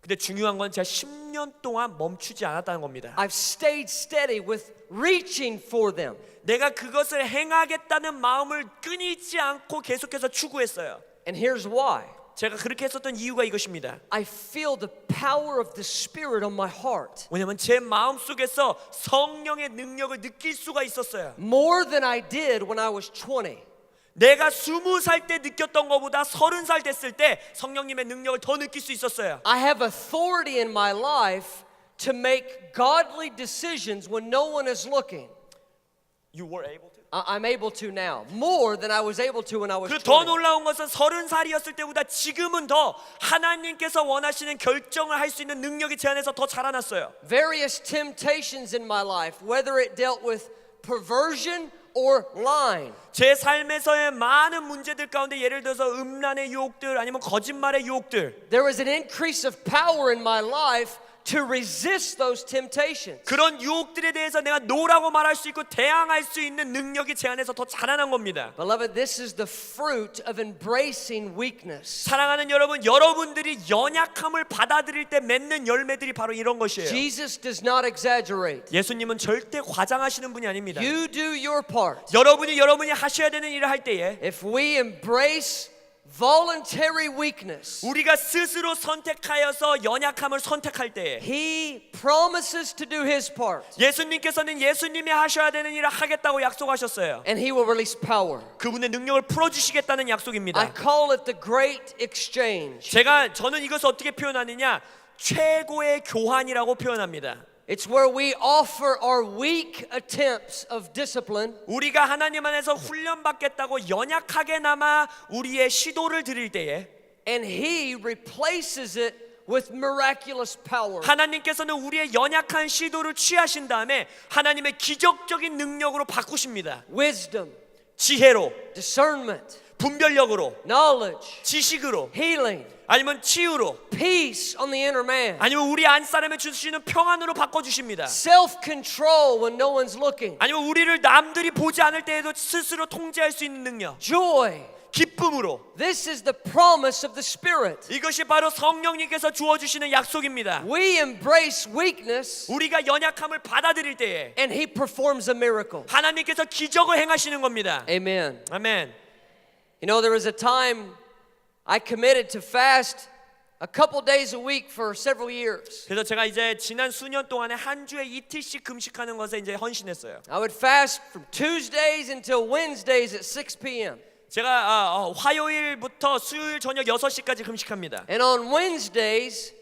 근데 중요한 건 제가 10년 동안 멈추지 않았다는 겁니다. I've stayed steady with reaching for them. 내가 그것을 행하겠다는 마음을 끊이지 않고 계속해서 추구했어요. And here's why. 제가 그렇게 했었던 이유가 이것입니다. I feel the power of the Spirit on my heart. 왜냐면 제 마음 속에서 성령의 능력을 느낄 수가 있었어요. More than I did when I was 20. 내가 20살 때 느꼈던 것보다 30살 됐을 때 성령님의 능력을 더 느낄 수 있었어요. I have authority in my life to make godly decisions when no one is looking. You were able to? I'm able to now. More than I was able to when I was 그리고 더 20. 놀라운 것은 30살이었을 때보다 지금은 더 하나님께서 원하시는 결정을 할 수 있는 능력이 제 안에서 더 자라났어요. Various temptations in my life, whether it dealt with perversion or lying. 제 삶에서의 많은 문제들 가운데 예를 들어서 음란의 유혹들 아니면 거짓말의 유혹들. There was an increase of power in my life to resist those temptations. 그런 유혹들에 대해서 내가 노라고 말할 수 있고 대항할 수 있는 능력이 제 안에서 더 자라난 겁니다. Beloved, this is the fruit of embracing weakness. 사랑하는 여러분, 여러분들이 연약함을 받아들일 때 맺는 열매들이 바로 이런 것이에요. Jesus does not exaggerate. 예수님은 절대 과장하시는 분이 아닙니다. You do your part. 여러분이 하셔야 되는 일을 할 때에 If we embrace voluntary weakness, 우리가 스스로 선택하여서 연약함을 선택할 때에 He promises to do His part. 예수님께서는 예수님이 하셔야 되는 일을 하겠다고 약속하셨어요. And He will release power. 그분의 능력을 풀어주시겠다는 약속입니다. I call it the great exchange. 저는 이것을 어떻게 표현하느냐, 최고의 교환이라고 표현합니다. It's where we offer our weak attempts of discipline 우리가 하나님 안에서 훈련받겠다고 연약하게나마 우리의 시도를 드릴 때에 and He replaces it with miraculous power. 하나님께서는 우리의 연약한 시도를 취하신 다음에 하나님의 기적적인 능력으로 바꾸십니다. Wisdom, 지혜로, discernment, 분별력으로, knowledge, 지식으로, healing, 아니면 치유로, peace on the inner man, 아니면 우리 안 사람에 주시는 평안으로 바꿔주십니다. self-control when no one's looking, 아니면 우리를 남들이 보지 않을 때에도 스스로 통제할 수 있는 능력, joy. 기쁨으로. This is the promise of the Spirit. 이것이 바로 성령님께서 주어주시는 약속입니다. We embrace weakness 우리가 연약함을 받아들일 때에 and He performs a miracle. 하나님께서 기적을 행하시는 겁니다. Amen. 아멘. You know, there was a time I committed to fast a couple days a week for several years. 그래서 제가 이제 지난 수년 동안에 한 주에 이틀씩 금식하는 것에 이제 헌신했어요. I would fast from Tuesdays until Wednesdays at 6 p.m. 제가 화요일부터 수요일 저녁 6시까지 금식합니다. And on Wednesdays,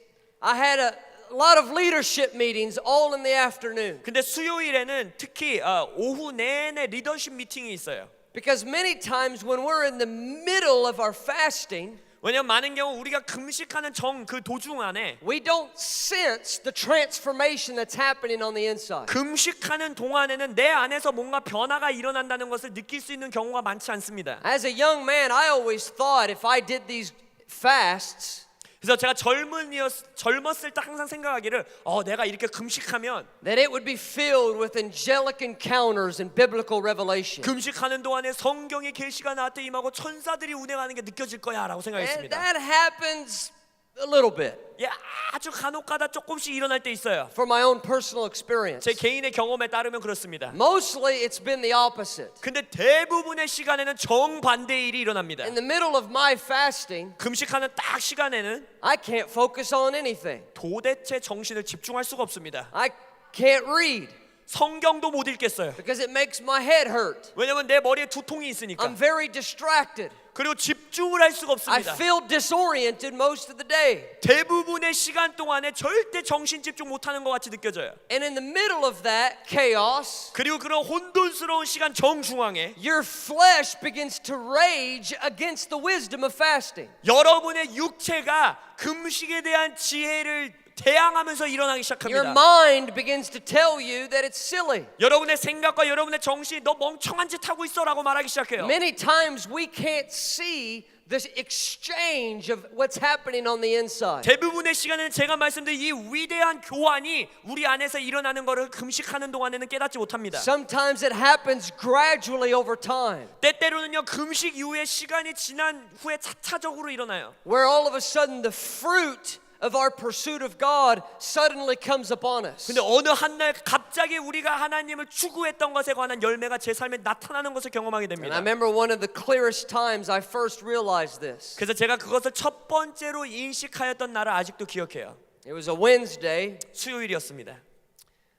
I had a lot of leadership meetings all in the afternoon. 근데 수요일에는 특히 오후 내내 리더십 미팅이 있어요. Because many times when we're in the middle of our fasting, 왜냐면 많은 경우 우리가 금식하는 그 도중 안에 we don't sense the transformation that's happening on the inside. 금식하는 동안에는 내 안에서 뭔가 변화가 일어난다는 것을 느낄 수 있는 경우가 많지 않습니다. As a young man, I always thought if I did these fasts, 그래서 제가 젊었을 때 항상 생각하기를 내가 이렇게 금식하면 that it would be filled with angelic encounters and biblical revelation. 금식하는 동안에 성경의 계시가 나한테 임하고 천사들이 운행하는 게 느껴질 거야라고 And 생각했습니다. that happens a little bit 예, 아주 간혹가다 조금씩 일어날 때 있어요. for my own personal experience. 제 개인의 경험에 따르면 그렇습니다. Mostly it's been the opposite. 근데 대부분의 시간에는 정반대의 일이 일어납니다. In the middle of my fasting, 금식하는 딱 시간에는 I can't focus on anything. 도대체 정신을 집중할 수가 없습니다. I can't read 성경도 못 읽겠어요. because it makes my head hurt. 왜냐면 내 머리에 두통이 있으니까. I'm very distracted. 그리고 집중을 할 수가 I 없습니다. feel disoriented most of the day. 대부분의 시간 동안에 절대 정신 집중 못하는 것 같이 느껴져요. And in the middle of that chaos, 그리고 그런 혼돈스러운 시간 정중앙에 your flesh begins to rage against the wisdom of fasting. 여러분의 육체가 금식에 대한 지혜를 대항하면서 일어나기 Your 시작합니다. mind begins to tell you that it's silly. 여러분의 생각과 여러분의 정신이 너 멍청한 짓 하고 있어라고 말하기 시작해요. Many times we can't see this exchange of what's happening on the inside. 대부분의 시간에는 제가 말씀드린 이 위대한 교환이 우리 안에서 일어나는 것을 금식하는 동안에는 깨닫지 못합니다. Sometimes it happens gradually over time, 때때로는요 금식 이후에 시간이 지난 후에 차차적으로 일어나요. where all of a sudden the fruit of our pursuit of God suddenly comes upon us. 근데 어느 한날 갑자기 우리가 하나님을 추구했던 것에 관한 열매가 제 삶에 나타나는 것을 경험하게 And I 됩니다. remember one of the clearest times I first realized this. 그래서 제가 그것을 첫 번째로 인식하였던 날을 아직도 기억해요. It was a Wednesday. 수요일이었습니다.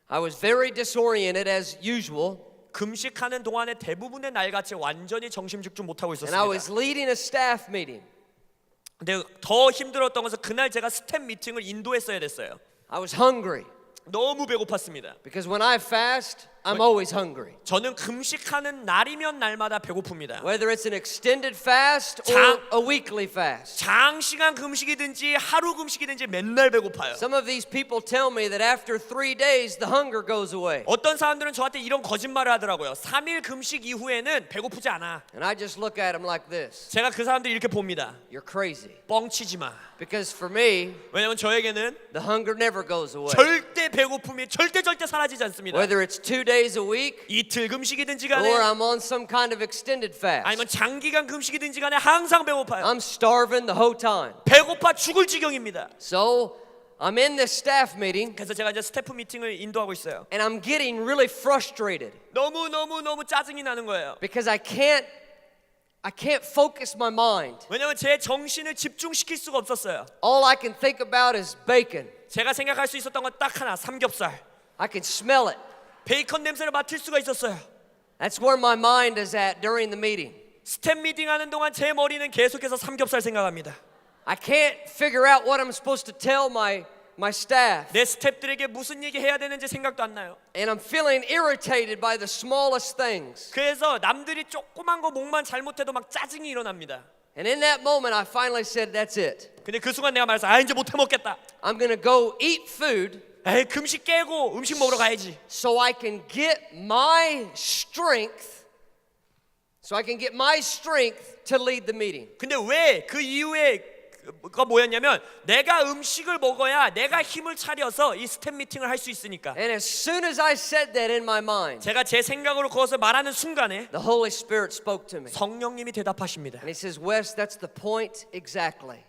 I was very disoriented as usual. 금식하는 동안에 대부분의 날같이 완전히 정신 집중 못하고 And I was 있었습니다. leading a staff meeting. 근데 더 힘들었던 것은 그날 제가 스텝 미팅을 인도했어야 됐어요. I was hungry 너무 배고팠습니다. because when I fast, I'm always hungry. 저는 금식하는 날이면 날마다 배고픕니다. Whether it's an extended fast or 장- a weekly fast. 장시간 금식이든지 하루 금식이든지 맨날 배고파요. Some of these people tell me that after 3 days the hunger goes away. 어떤 사람들은 저한테 이런 거짓말을 하더라고요. 3일 금식 이후에는 배고프지 않아. And I just look at them like this. 제가 그 사람들 이렇게 봅니다. You're crazy. 뻥치지 마. Because for me, 왜냐면 저에게는 the hunger never goes away. 절대 배고픔이 절대 사라지지 않습니다. Whether it's 2 days a week 이틀 금식이든지 or 간에 I'm on some kind of extended fast. 아니면 장기간 금식이든지 간에 항상 배고파요. I'm starving the whole time. 배고파 죽을 지경입니다. So I'm in this staff meeting 그래서 제가 이제 스태프 미팅을 인도하고 있어요. and I'm getting really frustrated 너무 짜증이 나는 거예요. because I can't focus my mind. 왜냐면 제 정신을 집중시킬 수가 없었어요. All I can think about is bacon. 제가 생각할 수 있었던 건 딱 하나, 삼겹살. I can smell it. 베이컨 냄새를 맡을 수가 있었어요. That's where my mind is at during the meeting. 스텝 미팅 하는 동안 제 머리는 계속해서 삼겹살 생각합니다. I can't figure out what I'm supposed to tell my staff. 내 스텝들에게 무슨 얘기 해야 되는지 생각도 안 나요. And I'm feeling irritated by the smallest things. 그래서 남들이 조그만 거 목만 잘못해도 막 짜증이 일어납니다. And in that moment I finally said that's it. 근데 그 순간 내가 말했어. 이제 못해 먹겠다. I'm going to go eat food. 에이, 금식 깨고 음식 먹으러 가야지. So I can get my strength. So I can get my strength to lead the meeting. 근데 왜 그 이유가 뭐였냐면 내가 음식을 먹어야 내가 힘을 차려서 이 스텝 미팅을 할 수 있으니까. And as soon as I said that in my mind, 제가 제 생각으로 그것을 말하는 순간에 the Holy Spirit spoke to me. 성령님이 대답하십니다. And he says, Wes, that's the point exactly.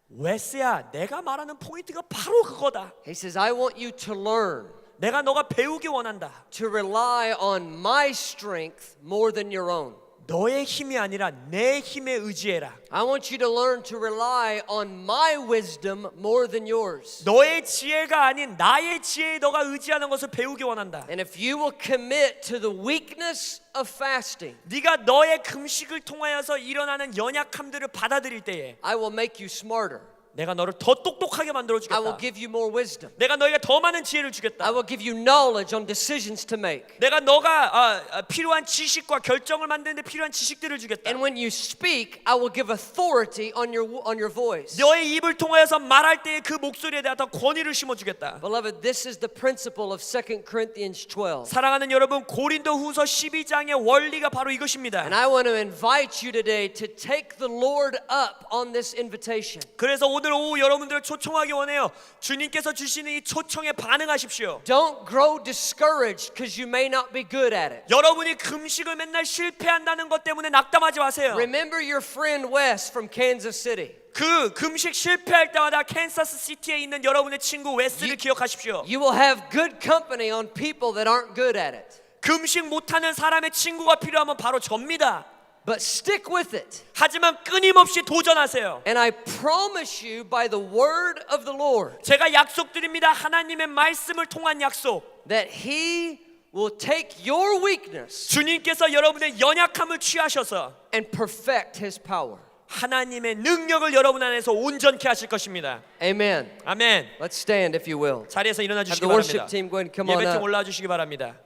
웨스야, 내가 말하는 포인트가 바로 그거다. He says, I want you to learn 내가 너가 배우기 원한다. to rely on my strength more than your own. 너의 힘이 아니라 내 힘에 의지해라. I want you to learn to rely on my wisdom more than yours. 너의 지혜가 아닌 나의 지혜에 너가 의지하는 것을 배우기 원한다. And if you will commit to the weakness of fasting, 네가 너의 금식을 통하여서 일어나는 연약함들을 받아들일 때에 I will make you smarter. 내가 너를 더 똑똑하게 만들어 I will 주겠다. give you more wisdom. 내가 너에게 더 많은 지혜를 주겠다. I will give you knowledge on decisions to make. 내가 너가 필요한 지식과 결정을 만드는 데 필요한 지식들을 주겠다. And when you speak, I will give authority on your voice. 너의 입을 통하여서 말할 때의 그 목소리에 대한 권위를 심어 주겠다. Beloved, this is the principle of 2 Corinthians 12. 사랑하는 여러분, 고린도후서 12장의 원리가 바로 이것입니다. And I want to invite you today to take the Lord up on this invitation. 그래서 오늘 오후 여러분들을 초청하기 원해요. 주님께서 주시는 이 초청에 반응하십시오. Don't grow discouraged because you may not be good at it. 여러분이 금식을 맨날 실패한다는 것 때문에 낙담하지 마세요. Remember your friend Wes from Kansas City. 그 금식 실패할 때마다 캔사스 시티에 있는 여러분의 친구 웨스를 기억하십시오. You will have good company on people that aren't good at it. 금식 못하는 사람의 친구가 필요하면 바로 접니다. But stick with it. 하지만 끊임없이 도전하세요. And I promise you by the word of the Lord 제가 약속드립니다. 하나님의 말씀을 통한 약속. that He will take your weakness 주님께서 여러분의 연약함을 취하셔서 and perfect His power. 하나님의 능력을 여러분 안에서 온전케 하실 것입니다. Amen. 아멘. Let's stand if you will. 자리에서 일어나 Have 주시기 the worship 바랍니다. team go ahead and come on 예배팀 up. 올라와 주시기 바랍니다.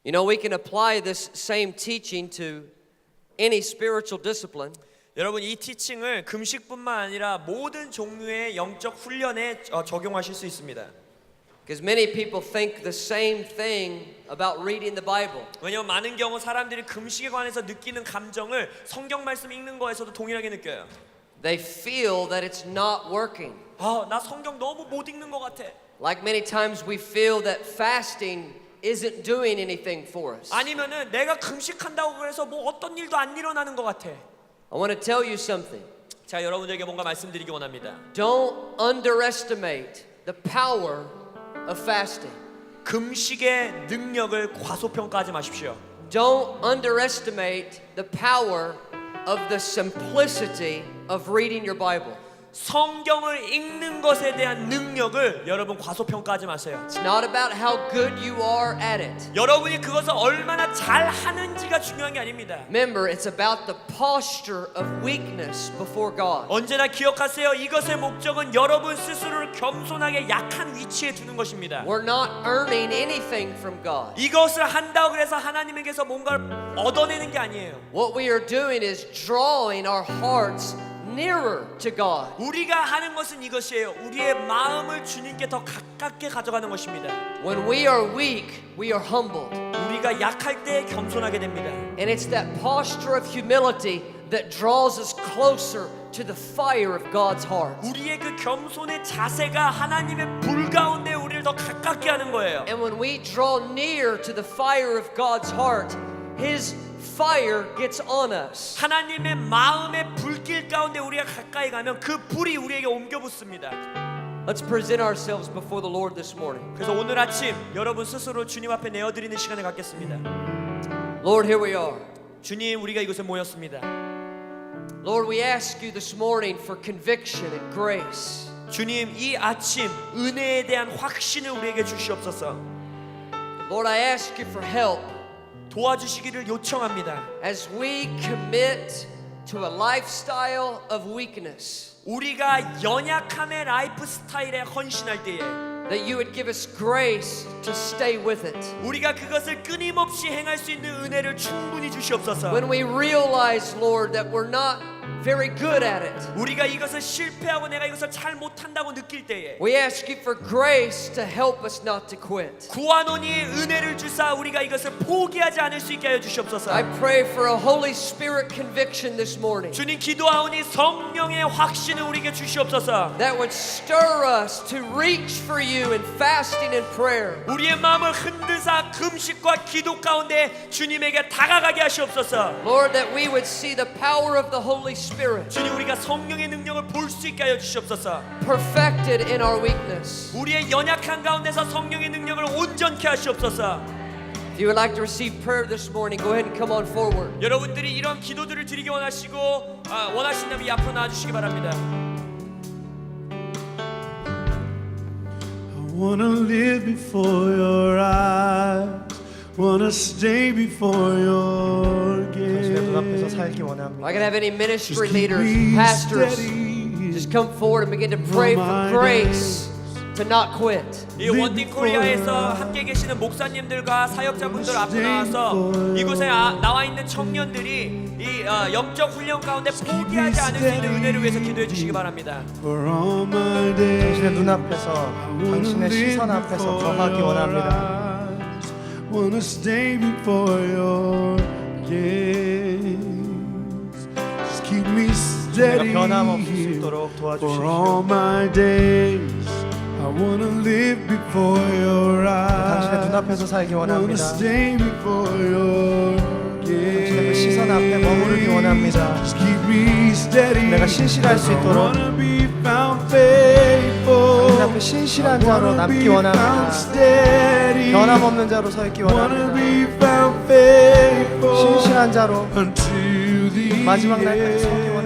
You know, we can apply this same teaching to any spiritual discipline. 여러분 이 티칭을 금식뿐만 아니라 모든 종류의 영적 훈련에 적용하실 수 있습니다. Because many people think the same thing about reading the Bible. 왜냐하면 많은 경우 사람들이 금식에 관해서 느끼는 감정을 성경 말씀 읽는 거에서도 동일하게 느껴요. They feel that it's not working. 나 성경 너무 못 읽는 것 같아. Like many times we feel that fasting isn't doing anything for us. 아니면은 내가 금식한다고 그래서 뭐 어떤 일도 안 일어나는 것 같아. I want to tell you something. 자, 여러분들에게 뭔가 말씀드리기 원합니다. Don't underestimate the power of fasting. 금식의 능력을 과소평가하지 마십시오. Don't underestimate the power of the simplicity of reading your Bible. 성경을 읽는 것에 대한 능력을 여러분 과소평가하지 마세요. It's not about how good you are at it. 여러분이 그것을 얼마나 잘 하는지가 중요한 게 아닙니다. Remember, it's about the posture of weakness before God. 언제나 기억하세요. 이것의 목적은 여러분 스스로를 겸손하게 약한 위치에 두는 것입니다. We're not earning anything from God. 이것을 한다고 그래서 하나님에게서 뭔가를 얻어내는 게 아니에요. What we are doing is drawing our hearts nearer to God. 우리가 하는 것은 이것이에요. 우리의 마음을 주님께 더 가깝게 가져가는 것입니다. When we are weak, we are humbled. 우리가 약할 때 겸손하게 됩니다. And it's that posture of humility that draws us closer to the fire of God's heart. 우리의 그 겸손의 자세가 하나님의 불 가운데 우리를 더 가깝게 하는 거예요. And when we draw near to the fire of God's heart, His fire gets on us. 하나님의 마음의 불길 가운데 우리가 가까이 가면 그 불이 우리에게 옮겨 붙습니다. Let's present ourselves before the Lord this morning. 그래서 오늘 아침 여러분 스스로 주님 앞에 내어드리는 시간을 갖겠습니다. Lord, here we are. 주님, 우리가 이곳에 모였습니다. Lord, we ask you this morning for conviction and grace. 주님, 이 아침 은혜에 대한 확신을 우리에게 주시옵소서. Lord, I ask you for help. 도와주시기를 요청합니다. As we commit to a lifestyle of weakness. 우리가 연약함의 라이프 스타일에 헌신할 때에 that you would give us grace to stay with it. 우리가 그것을 끊임없이 행할 수 있는 은혜를 충분히 주시옵소서. When we realize, Lord, that we're not very good at it, 우리가 이것을 실패하고 내가 이것을 잘 못한다고 느낄 때에 we ask you for grace to help us not to quit. 구원원이 은혜를 주사 우리가 이것을 포기하지 않을 수 있게 하여 주시옵소서. I pray for a Holy Spirit conviction this morning 주님, 기도하오니 성령의 확신을 우리에게 주시옵소서. that would stir us to reach for you in fasting and prayer. 우리의 마음을 흔들사 금식과 기도 가운데 주님에게 다가가게 하시옵소서. Lord, that we would see the power of the Holy Spirit 주님, 우리가 성령의 능력을 볼 수 있게 하여 주시옵소서. perfected in our weakness. 우리의 연약한 가운데서 성령의 능력을 온전케 하시옵소서. If you would like to receive prayer this morning, go ahead and come on forward. 여러분들이 이런 기도들을 드리기 원하시고 원하신다면 이 앞으로 나와주시기 바랍니다. I wanna live before your eyes, wanna stay before your gaze. 당신의 눈앞에서 살기 원합니다. If I can have any ministry leaders, pastors, just come forward and begin to pray for grace to not quit. 이 원띵 코리아에서 함께 계시는 목사님들과 사역자분들 앞으로 나와서 이곳에 나와 있는 청년들이 이 영적 훈련 가운데 포기하지 않을 수 있는 은혜를 위해서 기도해 주시기 바랍니다. For all my days, 당신의 눈앞에서 당신의 시선 앞에서 거하기 원합니다. wanna stay before your gaze. Just keep me steady 내가 변함없을 수 here. 있도록 For all 도와주십시오. my days, I wanna live before your 당신의 eyes. 눈앞에서 살기 Wanna 원합니다. stay before your gaze. 당신의 그 시선 앞에 머무르기 원합니다. Just keep me steady. 내가 신실할 수 I 있도록 wanna be found faithful. 당신 앞에 신실한 자로 남기 원합니다. 변함없는 자로 서 있기 원합니다. 원합니다. 신실한 자로 마지막 마지막 날까지 서기 원합니다.